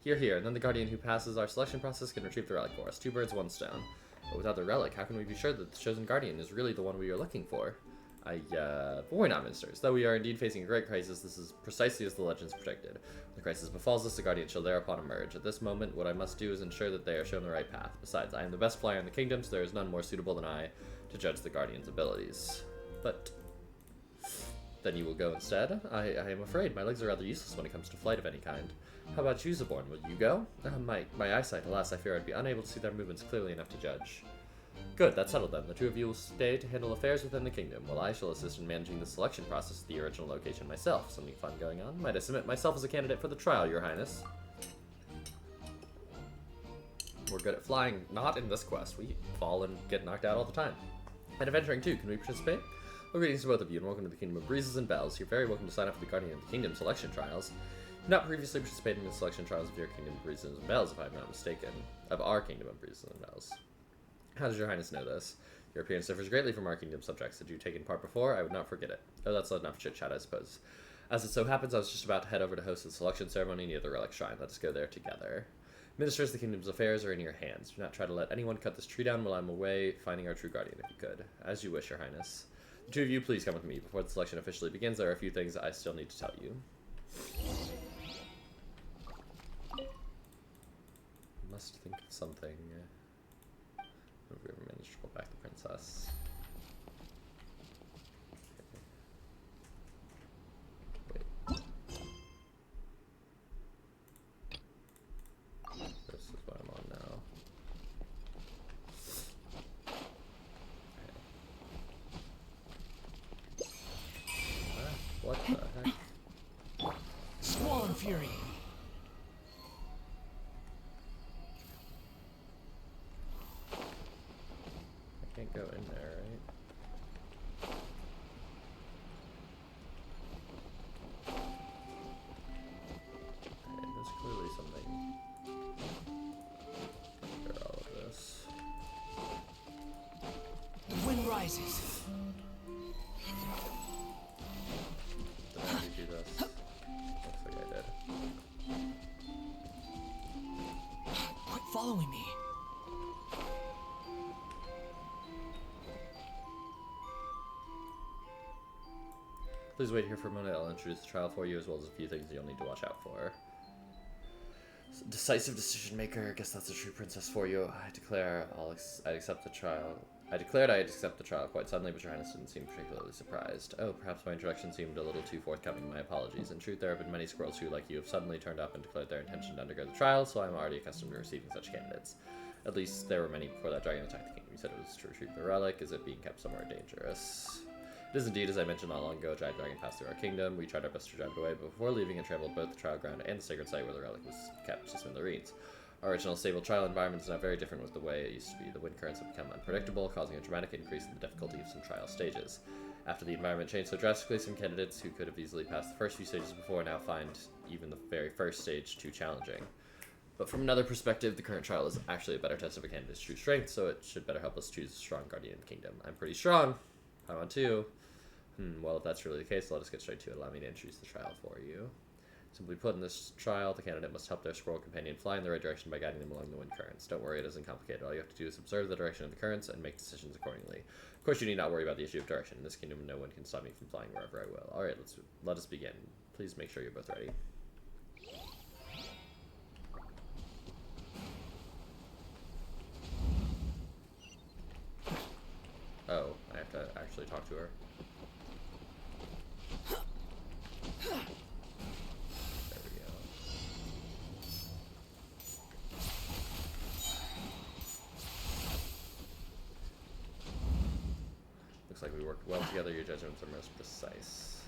Here, and then the Guardian who passes our selection process can retrieve the relic for us. 2 birds, 1 stone. But without the relic, how can we be sure that the chosen Guardian is really the one we are looking for? But we're not ministers. Though we are indeed facing a great crisis, this is precisely as the legends predicted. When the crisis befalls us, the Guardian shall thereupon emerge. At this moment, what I must do is ensure that they are shown the right path. Besides, I am the best flyer in the kingdom, so there is none more suitable than I to judge the Guardian's abilities. But then you will go instead? I am afraid my legs are rather useless when it comes to flight of any kind. How about you, Zaborn? Will you go? My eyesight, alas, I fear I'd be unable to see their movements clearly enough to judge. Good, that's settled then. The two of you will stay to handle affairs within the kingdom, while I shall assist in managing the selection process of the original location myself. Something fun going on. Might I submit myself as a candidate for the trial, Your Highness? We're good at flying. Not in this quest. We fall and get knocked out all the time. And adventuring too. Can we participate? Well, greetings to both of you, and welcome to the Kingdom of Breezes and Bells. You're very welcome to sign up for the Guardian of the Kingdom selection trials. You've not previously participated in the selection trials of your Kingdom of Breezes and Bells, if I'm not mistaken. Of our Kingdom of Breezes and Bells. How does Your Highness know this? Your appearance differs greatly from our kingdom subjects. Had you taken part before, I would not forget it. Oh, that's enough chit-chat, I suppose. As it so happens, I was just about to head over to host the selection ceremony near the Relic Shrine. Let us go there together. Ministers, the kingdom's affairs are in your hands. Do not try to let anyone cut this tree down while I'm away finding our true guardian, if you could. As you wish, Your Highness. The two of you, please come with me. Before the selection officially begins, there are a few things I still need to tell you. Must think of something. Have we ever managed to pull back the princess? Okay. Wait. This is what I'm on now. Okay. What the heck? Squall and fury. Can't go in there, right? Okay, there's clearly something after all of this. The wind rises. Did I do this? Looks like I did. Quit following me. Please wait here for a moment. I'll introduce the trial for you, as well as a few things you'll need to watch out for. Decisive decision maker. I guess that's a true princess for you. I declare I'd accept the trial. I declared I'd accept the trial quite suddenly, but Your Highness didn't seem particularly surprised. Oh, perhaps my introduction seemed a little too forthcoming. My apologies. In truth, there have been many squirrels who, like you, have suddenly turned up and declared their intention to undergo the trial, so I'm already accustomed to receiving such candidates. At least there were many before that dragon attacked the kingdom. You said it was to retrieve the relic. Is it being kept somewhere dangerous? It is indeed, as I mentioned not long ago, a giant dragon passed through our kingdom. We tried our best to drive it away, but before leaving, it traveled both the trial ground and the sacred site where the relic was kept to smithereens. Our original stable trial environment is now very different with the way it used to be. The wind currents have become unpredictable, causing a dramatic increase in the difficulty of some trial stages. After the environment changed so drastically, some candidates who could have easily passed the first few stages before now find even the very first stage too challenging. But from another perspective, the current trial is actually a better test of a candidate's true strength, so it should better help us choose a strong guardian in the kingdom. I'm pretty strong. I want to. Well, if that's really the case, let us get straight to it. Allow me to introduce the trial for you. Simply put, in this trial, the candidate must help their squirrel companion fly in the right direction by guiding them along the wind currents. Don't worry, it isn't complicated. All you have to do is observe the direction of the currents and make decisions accordingly. Of course, you need not worry about the issue of direction. In this kingdom, no one can stop me from flying wherever I will. Alright, let us begin. Please make sure you're both ready. Oh, I have to actually talk to her. There we go. Looks like we worked well together. Your judgments are most precise.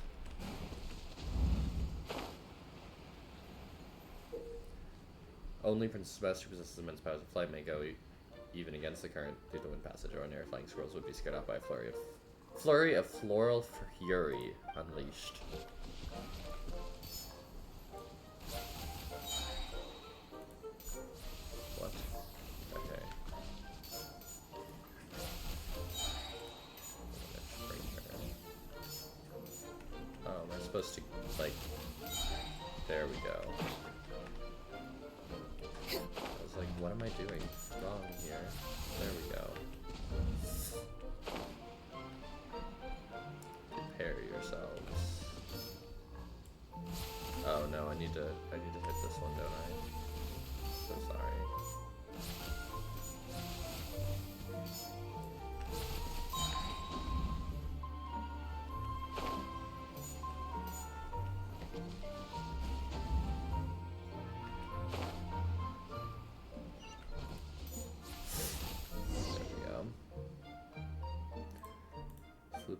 Only Princess Best, who possesses immense powers of flight, may go even against the current through the wind passage. Ordinary flying squirrels would be scared off by a flurry of floral fury unleashed. What? Okay. Oh, am I supposed to, like... There we go. I was like, what am I doing wrong here? There we go.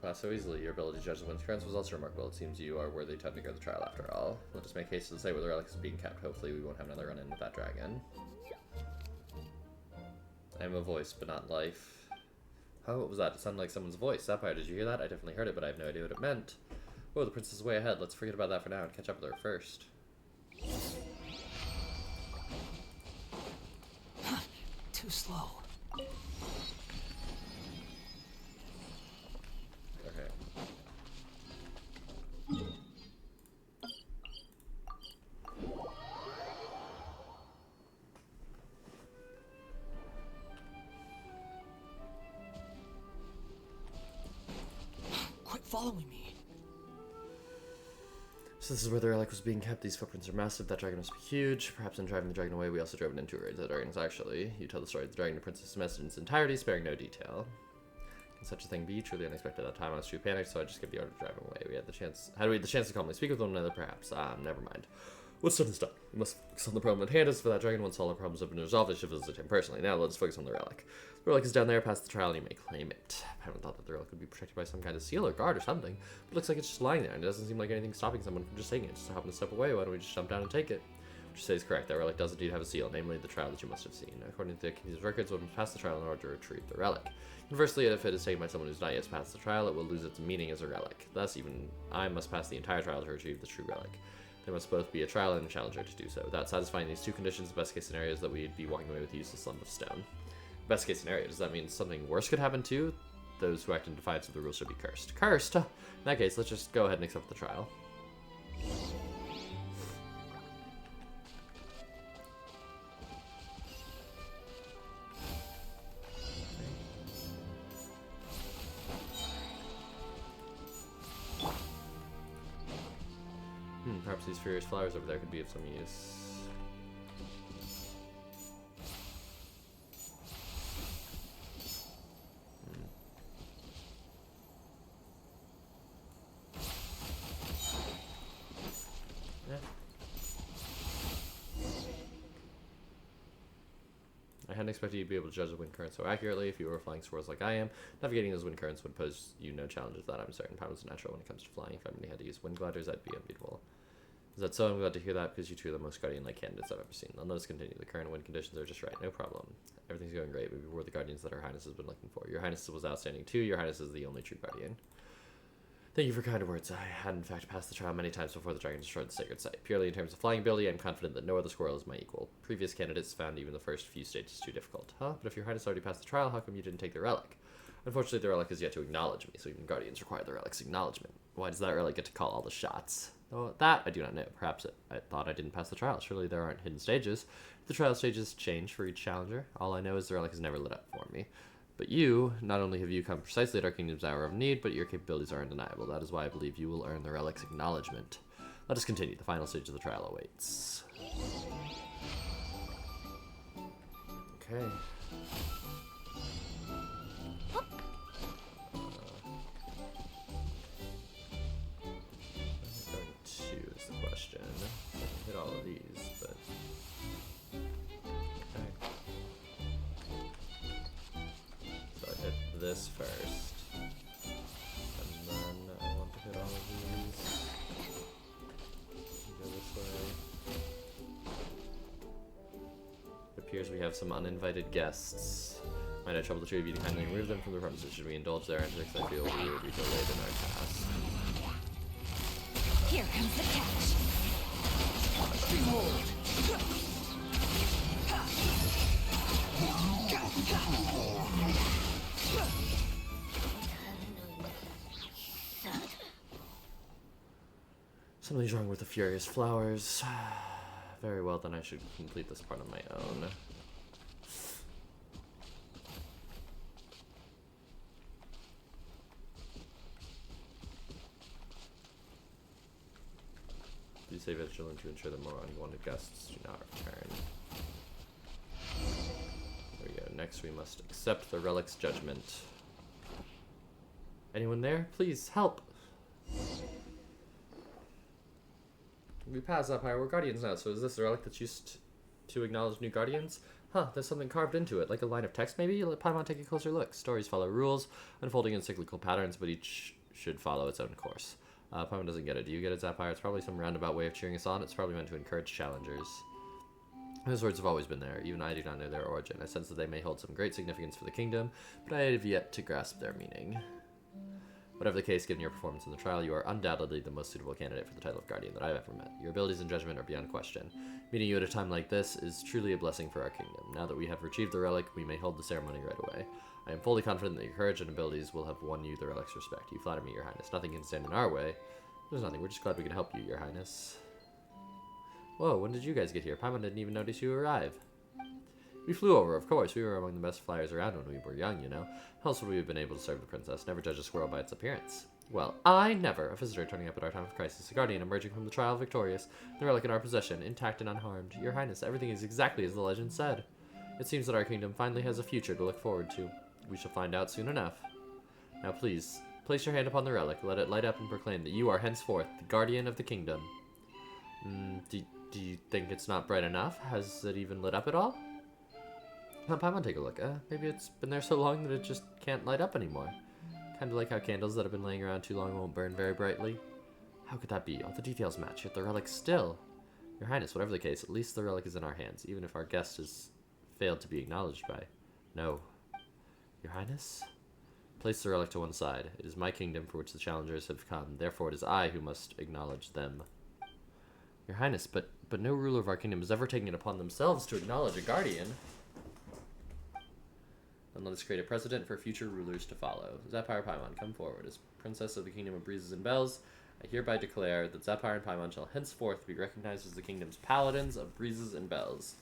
pass so easily. Your ability to judge the wind's currents was also remarkable. It seems you are worthy to undergo the trial after all. Let us make haste to say where the relic is being kept. Hopefully we won't have another run-in with that dragon. I am a voice, but not life. Oh, what was that? It sounded like someone's voice. Sapphire, did you hear that? I definitely heard it, but I have no idea what it meant. Oh, the princess is way ahead. Let's forget about that for now and catch up with her first. Too slow. Okay. Quit following me. So this is where the relic was being kept. These footprints are massive. That dragon must be huge. Perhaps in driving the dragon away, we also drove it into it. The dragons actually. You tell the story of the dragon to Princess Message in its entirety, sparing no detail. Can such a thing be? Truly unexpected at that time. I was too panicked, so I just gave the order to drive away. We had the chance. Had we had the chance to calmly speak with one another, perhaps? Never mind. What's done is done. We must focus on the problem at hand. As for that dragon, once all our problems have been resolved, I should visit him personally. Now let's focus on the relic. The relic is down there, past the trial, and you may claim it. I haven't thought that the relic would be protected by some kind of seal or guard or something. But it looks like it's just lying there, and it doesn't seem like anything's stopping someone from just taking it. Just happen to step away. Why don't we just jump down and take it? What you say is correct. That relic does indeed have a seal, namely the trial that you must have seen. According to the King's records, one must pass the trial in order to retrieve the relic. Conversely, if it is taken by someone who's not yet passed the trial, it will lose its meaning as a relic. Thus, even I must pass the entire trial to retrieve the true relic. There must both be a trial and a challenger to do so. Without satisfying these two conditions, the best case scenario is that we'd be walking away with a useless lump of stone. Best case scenario, does that mean something worse could happen too? Those who act in defiance of the rules should be cursed. Cursed? Huh. In that case, let's just go ahead and accept the trial. Perhaps these furious flowers over there could be of some use. Yeah. I hadn't expected you'd be able to judge the wind current so accurately. If you were flying swirls like I am, navigating those wind currents would pose you no challenges. That I'm certain. Power is natural when it comes to flying. If anybody had to use wind gliders, that'd be unbeatable. Is that so? I'm glad to hear that, because you two are the most guardian-like candidates I've ever seen. I'll notice continue. The current wind conditions are just right. No problem. Everything's going great. We were the guardians that Her Highness has been looking for. Your Highness was outstanding too. Your Highness is the only true guardian. Thank you for kind words. I had in fact passed the trial many times before the dragon destroyed the sacred site. Purely in terms of flying ability, I'm confident that no other squirrel is my equal. Previous candidates found even the first few stages too difficult. Huh? But if your Highness already passed the trial, how come you didn't take the relic? Unfortunately, the relic is yet to acknowledge me, so even guardians require the relic's acknowledgement. Why does that relic get to call all the shots? Oh, that I do not know. Perhaps I thought I didn't pass the trial. Surely there aren't hidden stages. The trial stages change for each challenger. All I know is the relic is never lit up for me. But you, not only have you come precisely at our kingdom's hour of need, but your capabilities are undeniable. That is why I believe you will earn the relic's acknowledgement. Let us continue. The final stage of the trial awaits. Okay. Is the question. I can hit all of these, but okay. So I hit this first, and then I want to hit all of these. Go this way. It appears we have some uninvited guests. Might I trouble the two of you to kindly remove them from the premises? Should we indulge their antics? I feel we would be delayed in our task. Here comes the catch. Behold! Something's wrong with the furious flowers. Very well, then I should complete this part on my own. Please stay vigilant to ensure that more unwanted guests do not return. There we go. Next, we must accept the relic's judgment. Anyone there? Please, help! We pass up higher. We're guardians now, so is this the relic that's used to acknowledge new guardians? Huh, there's something carved into it, like a line of text maybe? Let Paimon take a closer look. Stories follow rules, unfolding in cyclical patterns, but each should follow its own course. Paimon doesn't get it. Do you get it, Zapire? It's probably some roundabout way of cheering us on. It's probably meant to encourage challengers. Those words have always been there. Even I do not know their origin. I sense that they may hold some great significance for the kingdom, but I have yet to grasp their meaning. Whatever the case, given your performance in the trial, you are undoubtedly the most suitable candidate for the title of Guardian that I've ever met. Your abilities and judgment are beyond question. Meeting you at a time like this is truly a blessing for our kingdom. Now that we have retrieved the relic, we may hold the ceremony right away. I am fully confident that your courage and abilities will have won you the relic's respect. You flatter me, Your Highness. Nothing can stand in our way. There's nothing. We're just glad we could help you, Your Highness. Whoa, when did you guys get here? Paimon didn't even notice you arrive. We flew over, of course. We were among the best flyers around when we were young, you know. How else would we have been able to serve the princess? Never judge a squirrel by its appearance. Well, I never. A visitor turning up at our time of crisis. A guardian emerging from the trial victorious. The relic in our possession, intact and unharmed. Your Highness, everything is exactly as the legend said. It seems that our kingdom finally has a future to look forward to. We shall find out soon enough. Now please, place your hand upon the relic. Let it light up and proclaim that you are henceforth the guardian of the kingdom. Do you think it's not bright enough? Has it even lit up at all? Paimon, take a look. Maybe it's been there so long that it just can't light up anymore. Kind of like how candles that have been laying around too long won't burn very brightly. How could that be? All the details match, yet the relic's still. Your Highness, whatever the case, at least the relic is in our hands, even if our guest has failed to be acknowledged by. No. Your Highness? Place the relic to one side. It is my kingdom for which the challengers have come. Therefore, it is I who must acknowledge them. Your Highness, but no ruler of our kingdom has ever taken it upon themselves to acknowledge a guardian. And let us create a precedent for future rulers to follow. Zapire Paimon, come forward. As Princess of the Kingdom of Breezes and Bells, I hereby declare that Zapire and Paimon shall henceforth be recognized as the kingdom's paladins of Breezes and Bells.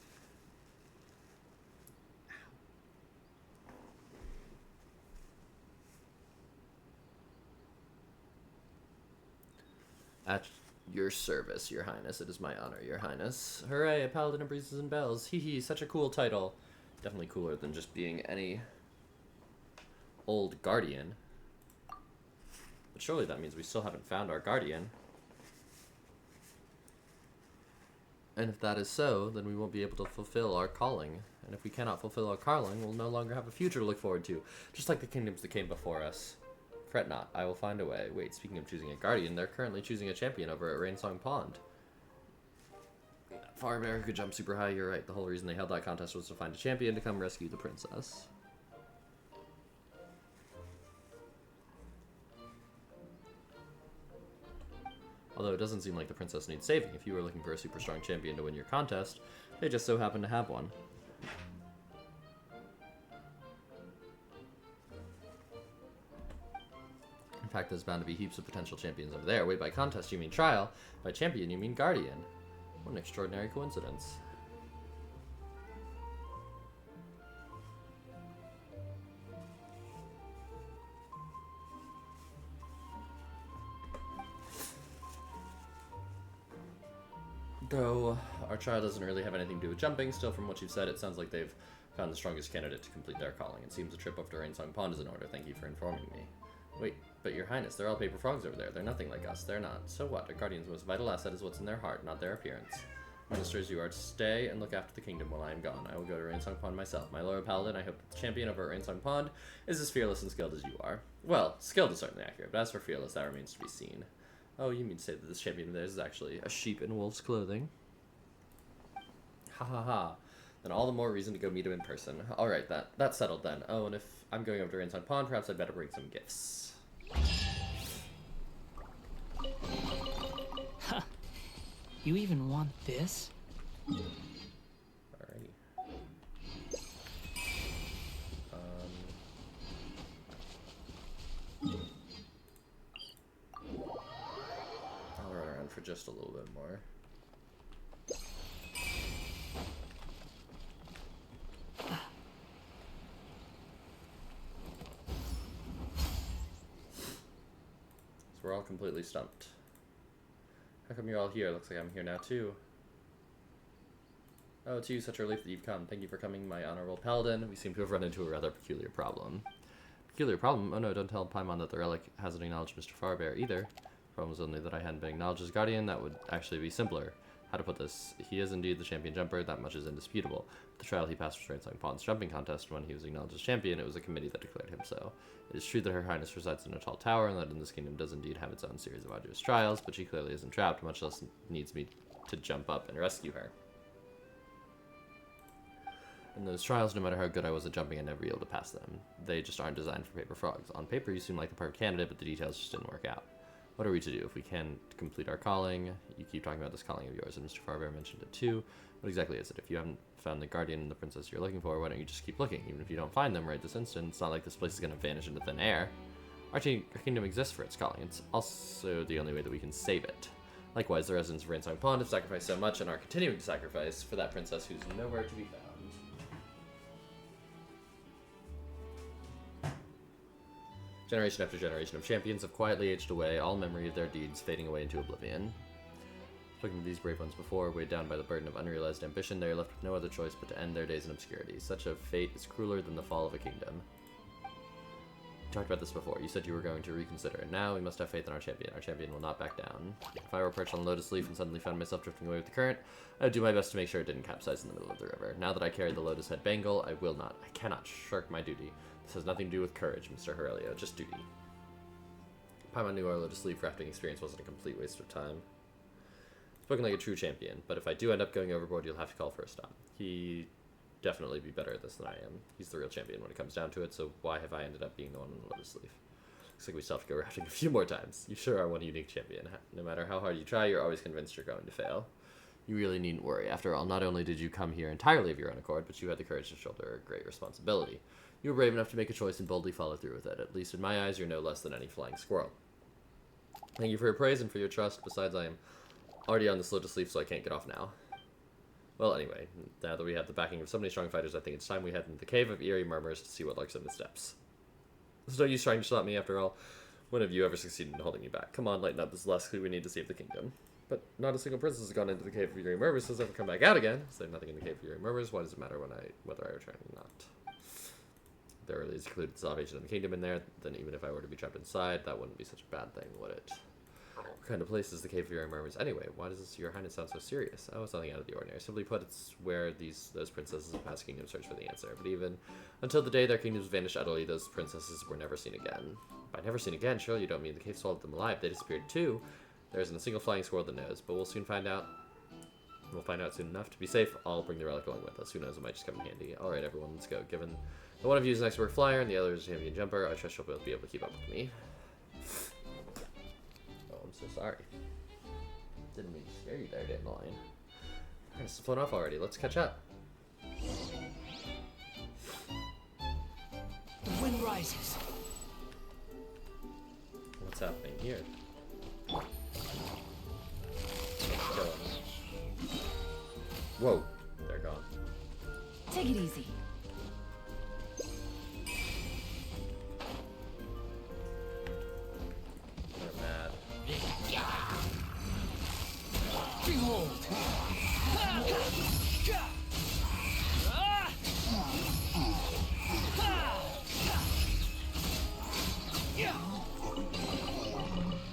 At your service, Your Highness. It is my honor, Your Highness. Hooray, a paladin of Breezes and Bells. Hee hee, such a cool title. Definitely cooler than just being any old guardian. But surely that means we still haven't found our guardian. And if that is so, then we won't be able to fulfill our calling. And if we cannot fulfill our calling, we'll no longer have a future to look forward to. Just like the kingdoms that came before us. Fret not, I will find a way. Wait, speaking of choosing a guardian, they're currently choosing a champion over at Rainsong Pond. Far bear who could jump super high, you're right. The whole reason they held that contest was to find a champion to come rescue the princess. Although it doesn't seem like the princess needs saving. If you were looking for a super strong champion to win your contest, they just so happen to have one. In fact, there's bound to be heaps of potential champions over there. Wait, by contest you mean trial. By champion you mean guardian. What an extraordinary coincidence. Though our trial doesn't really have anything to do with jumping, still from what you've said, it sounds like they've found the strongest candidate to complete their calling. It seems a trip up to Rainsong Pond is in order. Thank you for informing me. Wait, but Your Highness, they're all paper frogs over there. They're nothing like us. They're not. So what? A guardian's most vital asset is what's in their heart, not their appearance. Ministers, you are to stay and look after the kingdom while I am gone. I will go to Rainsong Pond myself. My loyal paladin, I hope that the champion over Rainsong Pond is as fearless and skilled as you are. Well, skilled is certainly accurate, but as for fearless, that remains to be seen. Oh, you mean to say that this champion of theirs is actually a sheep in wolf's clothing? Ha ha ha. Then all the more reason to go meet him in person. Alright, that's settled then. Oh, and if I'm going over to Rainsong Pond, perhaps I'd better bring some gifts. Huh. You even want this? Alrighty. I'll run around for just a little bit more. We're all completely stumped. How come you're all here? Looks like I'm here now too. Oh, it's you, such a relief that you've come. Thank you for coming, my honorable paladin. We seem to have run into a rather peculiar problem. Peculiar problem? Oh no, don't tell Paimon that the relic hasn't acknowledged Mr. Farbear either. The problem is only that I hadn't been acknowledged as guardian. That would actually be simpler. How to put this? He is indeed the champion jumper, that much is indisputable. At the trial he passed for Rainsong Pond's jumping contest. When he was acknowledged as champion, it was a committee that declared him so. It is true that Her Highness resides in a tall tower, and that in this kingdom does indeed have its own series of arduous trials, but she clearly isn't trapped, much less needs me to jump up and rescue her. In those trials, no matter how good I was at jumping, I'd never be able to pass them. They just aren't designed for paper frogs. On paper, you seem like the perfect candidate, but the details just didn't work out. What are we to do? If we can complete our calling, you keep talking about this calling of yours, and Mr. Farbear mentioned it too. What exactly is it? If you haven't found the guardian and the princess you're looking for, why don't you just keep looking? Even if you don't find them right this instant, it's not like this place is going to vanish into thin air. Our kingdom exists for its calling. It's also the only way that we can save it. Likewise, the residents of Rainsong Pond have sacrificed so much and are continuing to sacrifice for that princess who's nowhere to be found. Generation after generation of champions have quietly aged away, all memory of their deeds fading away into oblivion. Spoken to these brave ones before, weighed down by the burden of unrealized ambition, they are left with no other choice but to end their days in obscurity. Such a fate is crueler than the fall of a kingdom. We talked about this before. You said you were going to reconsider, and now we must have faith in our champion. Our champion will not back down. If I were perched on a lotus leaf and suddenly found myself drifting away with the current, I would do my best to make sure it didn't capsize in the middle of the river. Now that I carry the lotus head bangle, I cannot shirk my duty. This has nothing to do with courage, Mr. Aurelio, just duty. Paimon knew our lotus leaf rafting experience wasn't a complete waste of time. Spoken like a true champion, but if I do end up going overboard, you'll have to call for a stop. He'd definitely be better at this than I am. He's the real champion when it comes down to it, so why have I ended up being the one on the lotus leaf? Looks like we still have to go rafting a few more times. You sure are one unique champion. No matter how hard you try, you're always convinced you're going to fail. You really needn't worry. After all, not only did you come here entirely of your own accord, but you had the courage to shoulder a great responsibility. You were brave enough to make a choice and boldly follow through with it. At least in my eyes, you're no less than any flying squirrel. Thank you for your praise and for your trust. Besides, I am already on this lotus leaf, so I can't get off now. Well, anyway, now that we have the backing of so many strong fighters, I think it's time we head into the Cave of Eerie Murmurs to see what lurks in the steps. There's no use trying to stop me, after all. When have you ever succeeded in holding me back? Come on, lighten up. This is less we need to save the kingdom. But not a single princess has gone into the Cave of Eerie Murmurs has ever come back out again. Is there nothing in the Cave of Eerie Murmurs? Why does it matter whether I return or not? There really is included salvation in the kingdom in there, then even if I were to be trapped inside, that wouldn't be such a bad thing, would it? What kind of place is the Cave of Eerie Murmurs anyway? Why does Your Highness sound so serious? Oh, it's nothing out of the ordinary. Simply put, it's where those princesses of past kingdoms search for the answer. But even until the day their kingdoms vanished utterly, those princesses were never seen again. By never seen again, surely you don't mean the cave swallowed them alive. They disappeared too. There isn't a single flying squirrel that knows, but we'll soon find out. We'll find out soon enough. To be safe, I'll bring the relic along with us. Who knows, it might just come in handy. Alright, everyone, let's go. Given that one of you is an expert flyer and the other is a champion jumper, I trust you'll be able to keep up with me. Oh, I'm so sorry. Didn't mean to scare you there, Dandelion. It's flown off already. Let's catch up. The wind rises. What's happening here? Kill him. Whoa, they're gone. Take it easy. They're mad. Behold!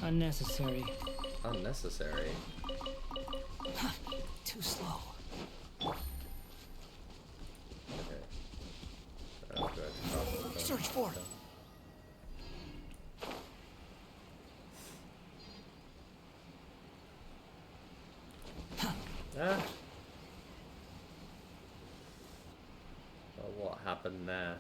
Unnecessary. Unnecessary? Too slow. Okay. Do I have to cross them? Search for it. Ah. Well, what happened there?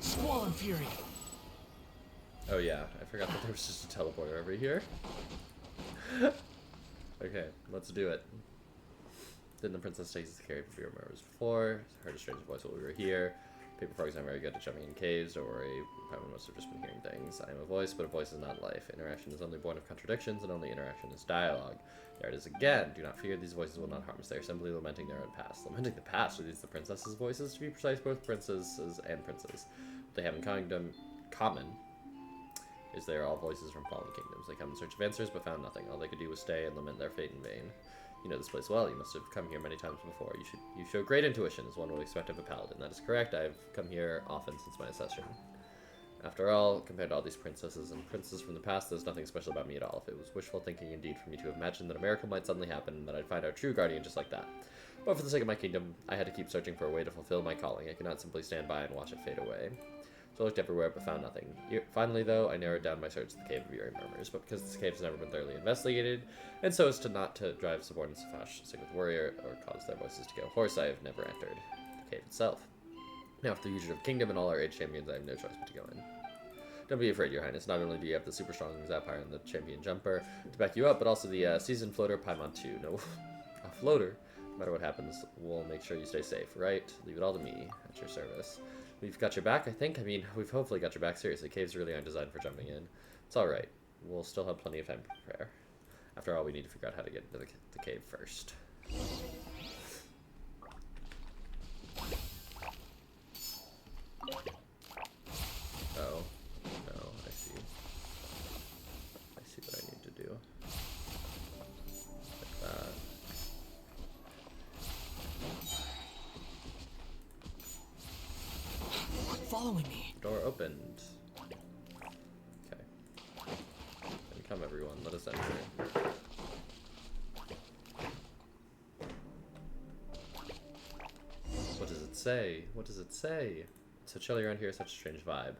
Squall Fury. Oh yeah, I forgot that there was just a teleporter over here. Okay, let's do it. Didn't the princess take us to carry for members before? Heard a strange voice while we were here. Paper frogs aren't very good at jumping in caves. Don't worry, Paimon must have just been hearing things. I am a voice, but a voice is not life. Interaction is only born of contradictions, and only interaction is dialogue. There it is again. Do not fear, these voices will not harm us. They are simply lamenting their own past. Lamenting the past? Are these the princesses' voices? To be precise, both princesses and princes. What they have in common is they are all voices from fallen kingdoms. They come in search of answers, but found nothing. All they could do was stay and lament their fate in vain. You know this place well. You must have come here many times before. You show great intuition, as one would expect of a paladin. That is correct. I've come here often since my accession. After all, compared to all these princesses and princes from the past, there's nothing special about me at all. If it was wishful thinking indeed for me to imagine that a miracle might suddenly happen and that I'd find our true guardian just like that. But for the sake of my kingdom, I had to keep searching for a way to fulfill my calling. I could not simply stand by and watch it fade away. So I looked everywhere but found nothing. Finally, though, I narrowed down my search to the Cave of Eerie Murmurs, but because this cave has never been thoroughly investigated, and so as to not to drive subordinates to sick with worry or cause their voices to go hoarse, I have never entered the cave itself. Now, for the fugitive kingdom and all our age champions, I have no choice but to go in. Don't be afraid, Your Highness. Not only do you have the super strong Zapire and the champion jumper to back you up, but also the seasoned floater Paimon 2. No, a floater. No matter what happens, we'll make sure you stay safe, right? Leave it all to me, at your service. We've got your back, I think. I mean, we've hopefully got your back. Seriously, caves really aren't designed for jumping in. It's alright. We'll still have plenty of time to prepare. After all, we need to figure out how to get into the cave first. Oh. No, I see. I see what I need to do. Like that. Following me. Door opened. Okay. Then come everyone, let us enter. What does it say? What does it say? It's so chilly around here, such a strange vibe.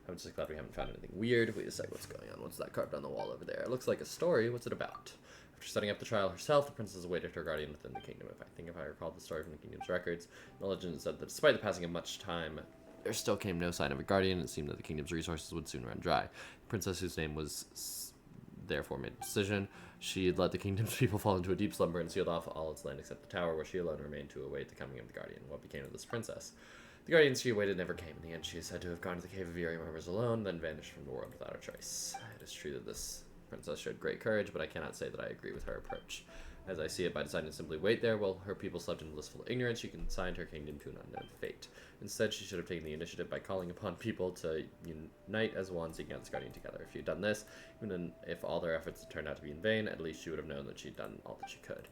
I'm just glad we haven't found anything weird. Wait a sec, what's going on? What's that carved on the wall over there? It looks like a story. What's it about? After setting up the trial herself, the princess awaited her guardian within the kingdom. If I recall the story from the kingdom's records, the legend said that despite the passing of much time, there still came no sign of a guardian. It seemed that the kingdom's resources would soon run dry. The princess, whose name was therefore made a decision. She had let the kingdom's people fall into a deep slumber and sealed off all its land except the tower, where she alone remained to await the coming of the guardian. What became of this princess? The guardians she awaited never came. In the end, she is said to have gone to the Cave of Eerie Murmurs alone, then vanished from the world without a trace. It is true that this princess showed great courage, but I cannot say that I agree with her approach. As I see it, by deciding to simply wait there while her people slept in blissful ignorance, she consigned her kingdom to an unknown fate. Instead, she should have taken the initiative by calling upon people to unite as one, seeking out this guardian together. If she had done this, even if all their efforts had turned out to be in vain, at least she would have known that she'd done all that she could.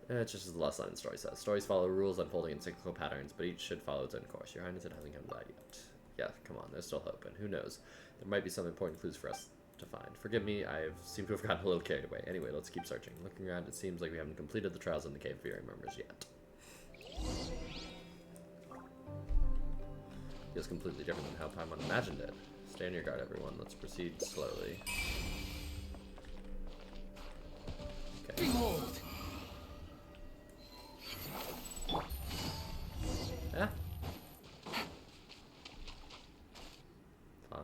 It's just as the last line in the story says. Stories follow rules unfolding in cyclical patterns, but each should follow its own course. Your Highness, it hasn't come to that yet. Yeah, come on, there's still hope, and who knows? There might be some important clues for us to find. Forgive me, I seem to have gotten a little carried away. Anyway, let's keep searching. Looking around, it seems like we haven't completed the trials in the Cave of Eerie Murmurs yet. Feels completely different than how Paimon imagined it. Stay on your guard, everyone. Let's proceed slowly. Okay. Behold! Ah. Fine.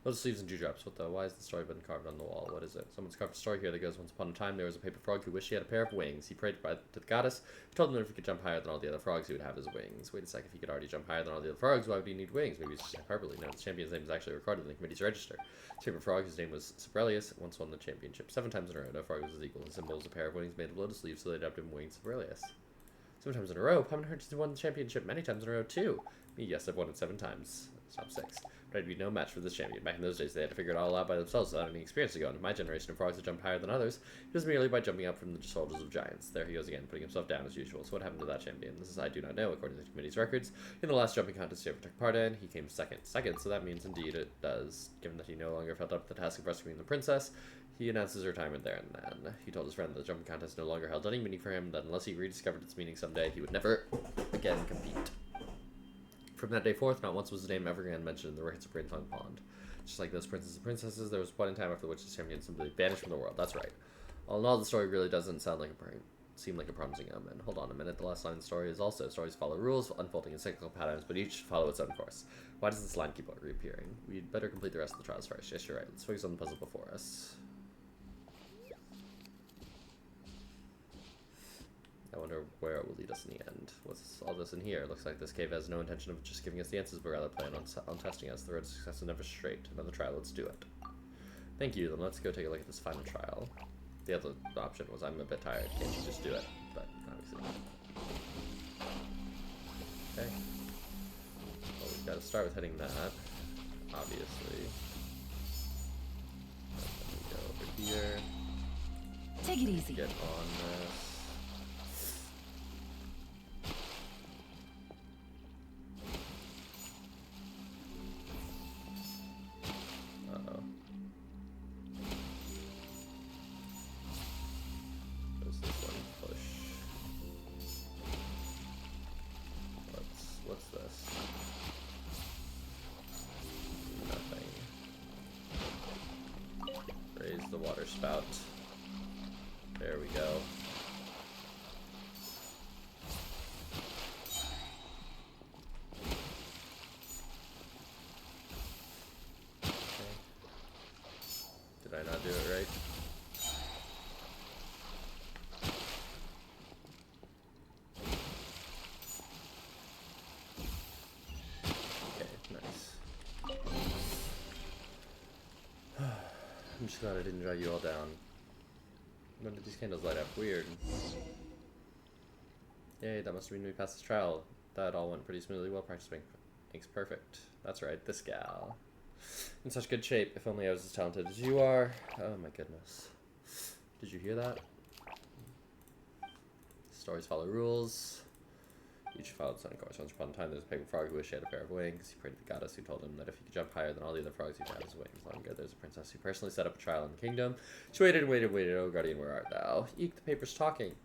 Lotus leaves and dewdrops. What the? Why is the story been carved on the wall? What is it? Someone's carved a story here that goes, once upon a time there was a paper frog who wished he had a pair of wings. He prayed to the goddess, who told him that if he could jump higher than all the other frogs, he would have his wings. Wait a sec, if he could already jump higher than all the other frogs, why would he need wings? Maybe it's just hyperbole. No, the champion's name is actually recorded in the committee's register. The paper frog, whose name was Sumeru, once won the championship 7 times in a row. No frog was his equal. His symbol was a pair of wings made of lotus leaves, so they dubbed him Winged Sumeru. 7 times in a row? Paimon heard he's won the championship many times in a row, too. Me, yes, I've won it 7 times. Stop 6. But I'd be no match for this champion. Back in those days, they had to figure it all out by themselves without any experience to go into. My generation of frogs that jumped higher than others, it was merely by jumping up from the shoulders of giants. There he goes again, putting himself down as usual. So what happened to that champion? This is I do not know, according to the committee's records. In the last jumping contest he ever took part in, he came second. So that means indeed it does. Given that he no longer felt up to the task of rescuing the princess, he announced his retirement there and then. He told his friend that the jumping contest no longer held any meaning for him, that unless he rediscovered its meaning someday, he would never again compete. From that day forth, not once was his name ever again mentioned in the records of Greenfang Pond. Just like those princes and princesses, there was a point in time after which the champion simply vanished from the world. That's right. All in all, the story really doesn't seem like a promising omen. Hold on a minute. The last line of the story is also stories follow rules, unfolding in cyclical patterns, but each follow its own course. Why does this line keep on reappearing? We'd better complete the rest of the trials first. Yes, you're right. Let's focus on the puzzle before us. I wonder where it will lead us in the end. What's all this in here? Looks like this cave has no intention of just giving us the answers, but rather plan on testing us. The road to success is never straight. Another trial, let's do it. Thank you, then let's go take a look at this final trial. The other option was I'm a bit tired, can't you just do it? But obviously not. Okay. Well, we've got to start with hitting that, obviously. And then we go over here. Take it easy. Get on this. Uh-oh. Does this one push? What's this? Nothing. Raise the water spout. There we go. Okay. Did I not do it right? Okay, nice. I'm just glad I didn't drag you all down. When did these candles light up? Weird. Yay, that must have been me past this trial. That all went pretty smoothly. Well, practice makes perfect. That's right, this gal. In such good shape. If only I was as talented as you are. Oh my goodness. Did you hear that? Stories follow rules. Each followed its own course. Once upon a time, there was a paper frog who wished he had a pair of wings. He prayed to the goddess who told him that if he could jump higher than all the other frogs, he could have his wings longer. There's a princess who personally set up a trial in the kingdom. She waited and waited and waited. Oh, guardian, where art thou? Eek, the paper's talking.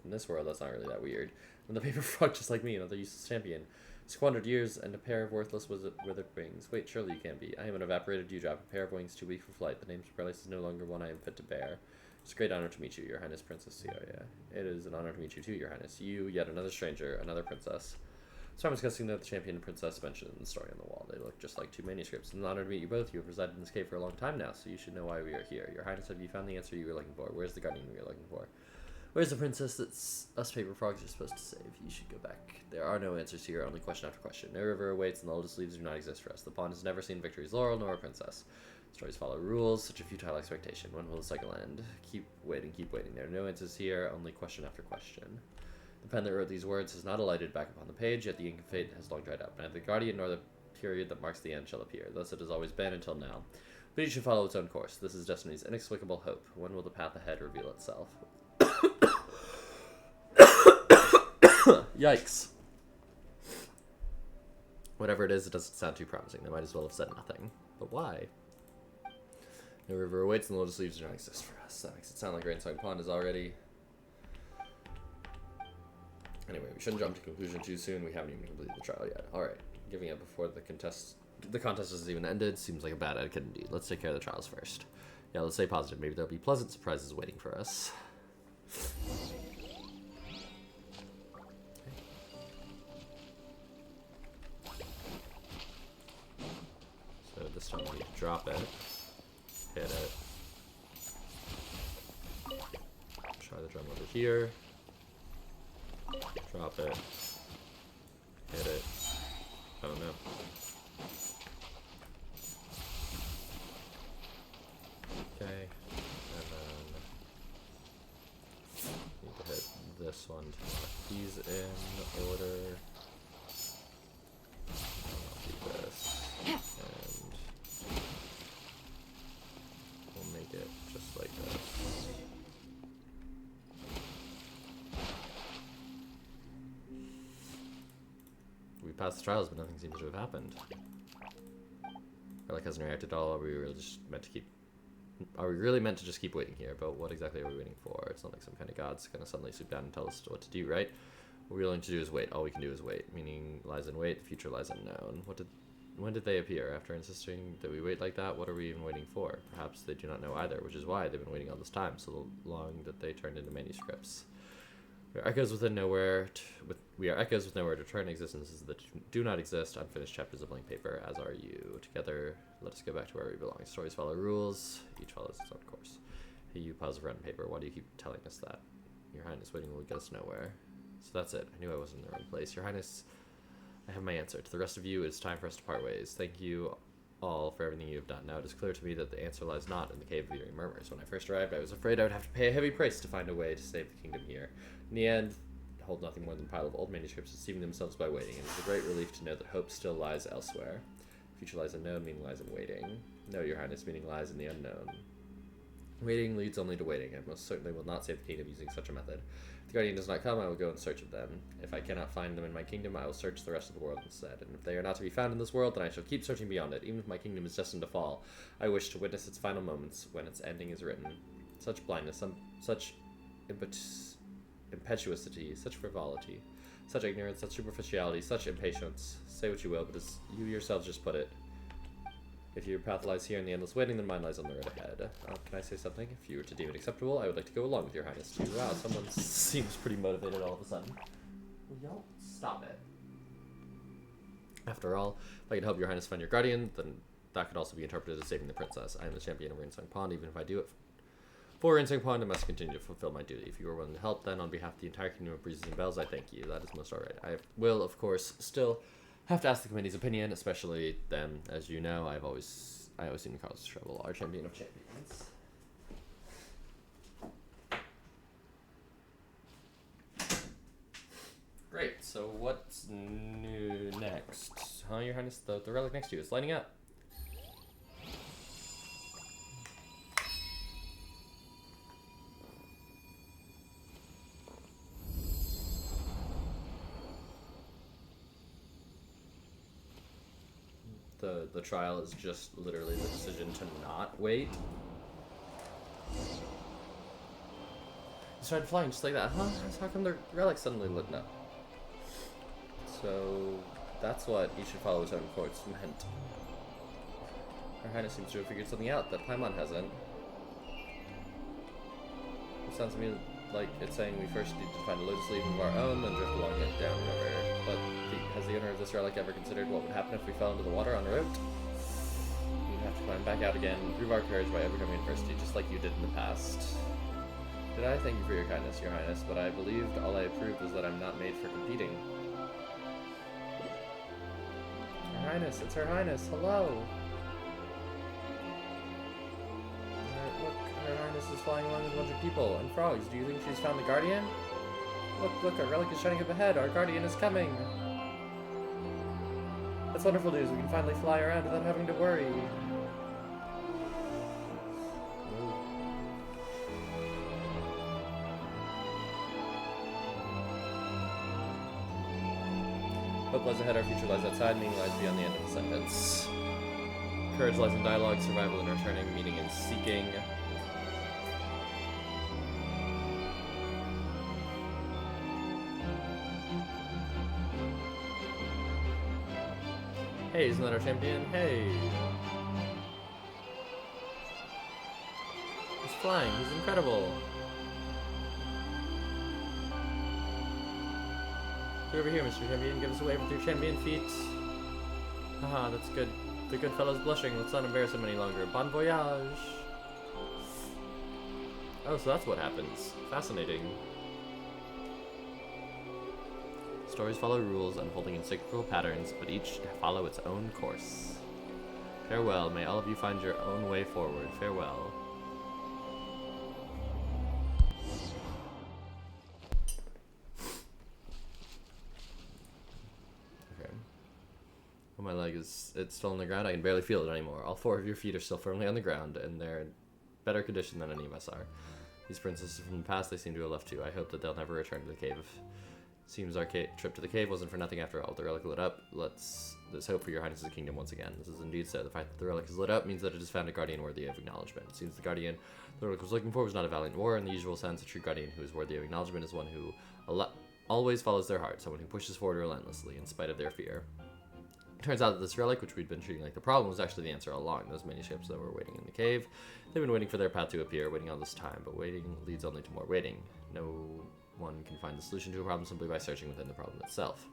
In this world, that's not really that weird. And the paper frog, just like me, another useless champion. Squandered years and a pair of worthless withered wings. Wait, surely you can't be. I am an evaporated dewdrop, a pair of wings too weak for flight. The name Superlace is no longer one I am fit to bear. It's a great honor to meet you, Your Highness Princess Ceoya. It is an honor to meet you too, Your Highness. You, yet another stranger, another princess. So I'm discussing that the champion and princess mentioned in the story on the wall. They look just like two manuscripts. It's an honor to meet you both. You have resided in this cave for a long time now, so you should know why we are here. Your Highness, have you found the answer you were looking for? Where's the guardian we were looking for? Where's the princess that us paper frogs are supposed to save? You should go back. There are no answers here, only question after question. No river awaits, and the oldest leaves do not exist for us. The pond has never seen victory's laurel, nor a princess. Stories follow rules, such a futile expectation. When will the cycle end? Keep waiting, keep waiting. There are no answers here, only question after question. The pen that wrote these words has not alighted back upon the page, yet the ink of fate has long dried up. Neither the guardian nor the period that marks the end shall appear. Thus it has always been until now. But each should follow its own course. This is destiny's inexplicable hope. When will the path ahead reveal itself? Yikes. Whatever it is, it doesn't sound too promising. They might as well have said nothing. But why? No river awaits and the lotus leaves do not exist for us. That makes it sound like Rainsong Pond is already... Anyway, we shouldn't jump to conclusion too soon. We haven't even completed the trial yet. Alright, giving up before the contest has even ended seems like a bad etiquette indeed. Let's take care of the trials first. Yeah, let's stay positive. Maybe there'll be pleasant surprises waiting for us. So this time we drop it, hit it, try the drum over here, drop it, hit it, oh no. Okay, and then need to hit this one to knock these in order. I'll do this, and we'll make it just like this. We passed the trials, but nothing seems to have happened. Our luck hasn't reacted at all. Are we really meant to just keep waiting here? But what exactly are we waiting for? It's not like some kind of god's gonna suddenly swoop down and tell us what to do, right? What we're willing to do is wait. All we can do is wait. Meaning lies in wait, the future lies unknown. When did they appear? After insisting that we wait like that, what are we even waiting for? Perhaps they do not know either, which is why they've been waiting all this time, so long that they turned into manuscripts. We are echoes with nowhere to turn existences that do not exist, unfinished chapters of blank paper, as are you. Together, let us go back to where we belong. Stories follow rules, each follows its own course. Hey, you pause of red paper, why do you keep telling us that? Your Highness, waiting will get us nowhere. So that's it. I knew I wasn't in the right place. Your Highness, I have my answer. To the rest of you, it is time for us to part ways. Thank you all for everything you have done. Now it is clear to me that the answer lies not in the Cave of Eerie Murmurs. When I first arrived, I was afraid I would have to pay a heavy price to find a way to save the kingdom here. In the end, hold nothing more than a pile of old manuscripts deceiving themselves by waiting. It is a great relief to know that hope still lies elsewhere. Future lies unknown, meaning lies in waiting. No, Your Highness, meaning lies in the unknown. Waiting leads only to waiting. I most certainly will not save the kingdom using such a method. If the guardian does not come, I will go in search of them. If I cannot find them in my kingdom, I will search the rest of the world instead. And if they are not to be found in this world, then I shall keep searching beyond it. Even if my kingdom is destined to fall, I wish to witness its final moments when its ending is written. Such blindness, such impetuosity, such frivolity, such ignorance, such superficiality, such impatience. Say what you will, but as you yourselves just put it, if your path lies here in the endless waiting, then mine lies on the road ahead. Can I say something? If you were to deem it acceptable, I would like to go along with your highness too. Wow, someone seems pretty motivated all of a sudden. Will y'all stop it? After all, if I can help your highness find your guardian, then that could also be interpreted as saving the princess. I am the champion of Ringsong Pond. Even if I do it for Ringsong Pond, I must continue to fulfill my duty. If you are willing to help, then on behalf of the entire kingdom of Breezes and Bells, I thank you. That is most alright. I will, of course, still have to ask the committee's opinion, especially them. As you know, I always seem to cause trouble. Our champion of champions. Great. So what's new next? Huh, Your Highness? The relic next to you is lighting up. The trial is just literally the decision to not wait. He started flying just like that, huh? How come the relic suddenly lit up? So that's what he should follow his own course meant. Her Highness seems to have figured something out that Paimon hasn't. It sounds to me like it's saying we first need to find a lotus leaf of our own, then drift along it downriver. But has the owner of this relic ever considered what would happen if we fell into the water en route? We'd have to climb back out again, prove our courage by overcoming adversity, just like you did in the past. Did I thank you for your kindness, Your Highness, but I believed all I approved was that I'm not made for competing. Her Highness, it's Her Highness, hello! Look, Her Highness is flying along with a bunch of people and frogs. Do you think she's found the Guardian? Look, our relic is shining up ahead. Our Guardian is coming. That's wonderful news. We can finally fly around without having to worry. Hope lies ahead, our future lies outside, meaning lies beyond the end of the sentence. Courage lies in dialogue, survival in returning, meaning in seeking. Hey, isn't that our champion? Hey! He's flying, he's incredible! Get over here, Mr. Champion, give us a wave with your champion feet. Haha, that's good. The good fellow's blushing, let's not embarrass him any longer. Bon voyage! Oh, so that's what happens. Fascinating. Stories follow rules, unfolding in cyclical patterns, but each follow its own course. Farewell, may all of you find your own way forward. Farewell. Okay. Well, my leg it's still on the ground. I can barely feel it anymore. All four of your feet are still firmly on the ground, and they're in better condition than any of us are. These princesses from the past, they seem to have left too. I hope that they'll never return to the cave. Seems our trip to the cave wasn't for nothing after all. The relic lit up. Let's hope for your highness's kingdom once again. This is indeed so. The fact that the relic is lit up means that it has found a guardian worthy of acknowledgement. It seems the guardian the relic was looking for was not a valiant warrior in the usual sense. A true guardian who is worthy of acknowledgement is one who always follows their heart, someone who pushes forward relentlessly in spite of their fear. It turns out that this relic, which we'd been treating like the problem, was actually the answer all along. Those many ships that were waiting in the cave, they've been waiting for their path to appear, waiting all this time, but waiting leads only to more waiting. No one can find the solution to a problem simply by searching within the problem itself.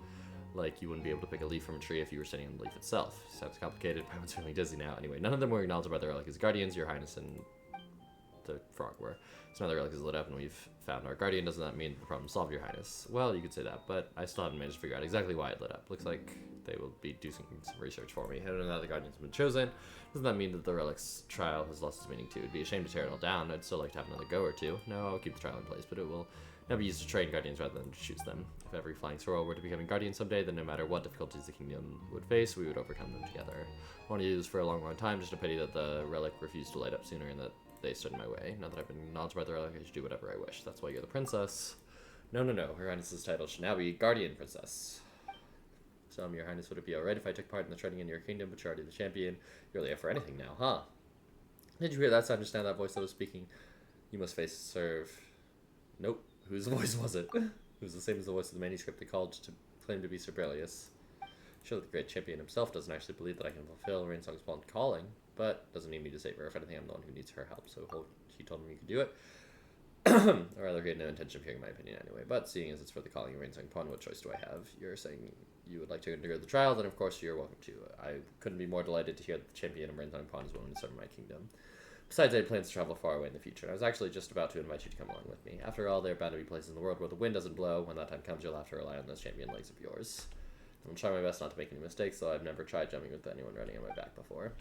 Like, you wouldn't be able to pick a leaf from a tree if you were standing on the leaf itself. Sounds complicated, I'm feeling dizzy now. Anyway, none of them were acknowledged by the relic as guardians. Your Highness and the frog were. So now the relic is lit up and we've found our guardian. Doesn't that mean the problem solved, Your Highness? Well, you could say that, but I still haven't managed to figure out exactly why it lit up. Looks like they will be doing some research for me. I don't know how the guardians have been chosen. Doesn't that mean that the relic's trial has lost its meaning too? It'd be a shame to tear it all down. I'd still like to have another go or two. No, I'll keep the trial in place, but it will Now be used to train guardians rather than to choose them. If every flying sorrel were to become a guardian someday, then no matter what difficulties the kingdom would face, we would overcome them together. I wanted to do this for a long time, just a pity that the relic refused to light up sooner and that they stood in my way. Now that I've been acknowledged by the relic, I should do whatever I wish. That's why you're the princess. No. Her Highness's title should now be Guardian Princess. So, Your Highness, would it be alright if I took part in the training in your kingdom, but you're already the champion? You're really up for anything now, huh? Did you hear that? To understand that voice that was speaking? You must face serve. Nope. Whose voice was it? It was the same as the voice of the manuscript they called to claim to be Sibelius. Surely the great champion himself doesn't actually believe that I can fulfill Rainsong's blonde calling, but doesn't need me to save her. If anything, I'm the one who needs her help, so he told me you could do it. Or rather, he had no intention of hearing my opinion anyway, but seeing as it's for the calling of Rainsong Pawn, what choice do I have? You're saying you would like to undergo the trial, then of course you're welcome to. I couldn't be more delighted to hear that the champion of Rainsong Pawn is willing to serve my kingdom. Besides, I had plans to travel far away in the future, and I was actually just about to invite you to come along with me. After all, there are bound to be places in the world where the wind doesn't blow. When that time comes, you'll have to rely on those champion legs of yours. I'll try my best not to make any mistakes, though I've never tried jumping with anyone riding on my back before.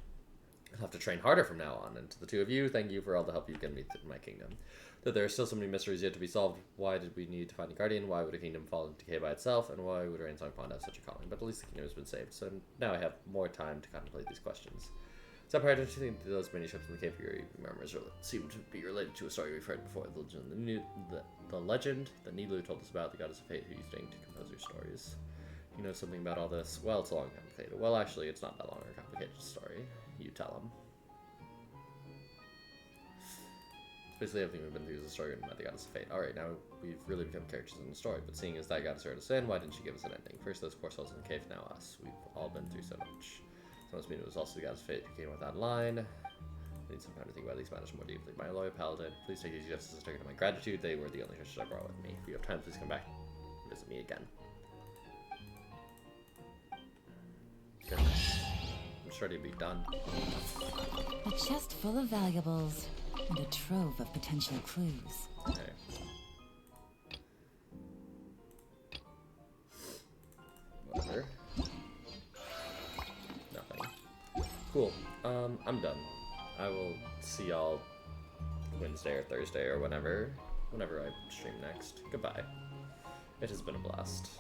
I'll have to train harder from now on, and to the two of you, thank you for all the help you've given me in my kingdom. Though there are still so many mysteries yet to be solved. Why did we need to find a guardian? Why would a kingdom fall into decay by itself? And why would Rainsong Pond have such a calling? But at least the kingdom has been saved, so now I have more time to contemplate these questions. So, don't you think that those manuscripts in the Cave of Fury murmurs seem to be related to a story we've heard before? The legend that Niblu told us about, the goddess of fate who used ink to compose her stories. You know something about all this? Well, it's a long and complicated. Well, actually, it's not that long or complicated story. You tell him. Basically, everything we've been through is a story written by the goddess of fate. Alright, now we've really become characters in the story, but seeing as that goddess heard us in, why didn't she give us an ending? First those poor souls in the cave, now us. We've all been through so much. So must mean it was also the goddess of fate who came with that line. I need some time to think about these matters more deeply. My loyal paladin, please take these gifts as a token of my gratitude. They were the only treasures I brought with me. If you have time, please come back and visit me again. Goodness. I'm sure to be done. A chest full of valuables and a trove of potential clues. Okay. Whatever. Nothing. Cool. I'm done. I will see y'all Wednesday or Thursday or whenever I stream next. Goodbye. It has been a blast.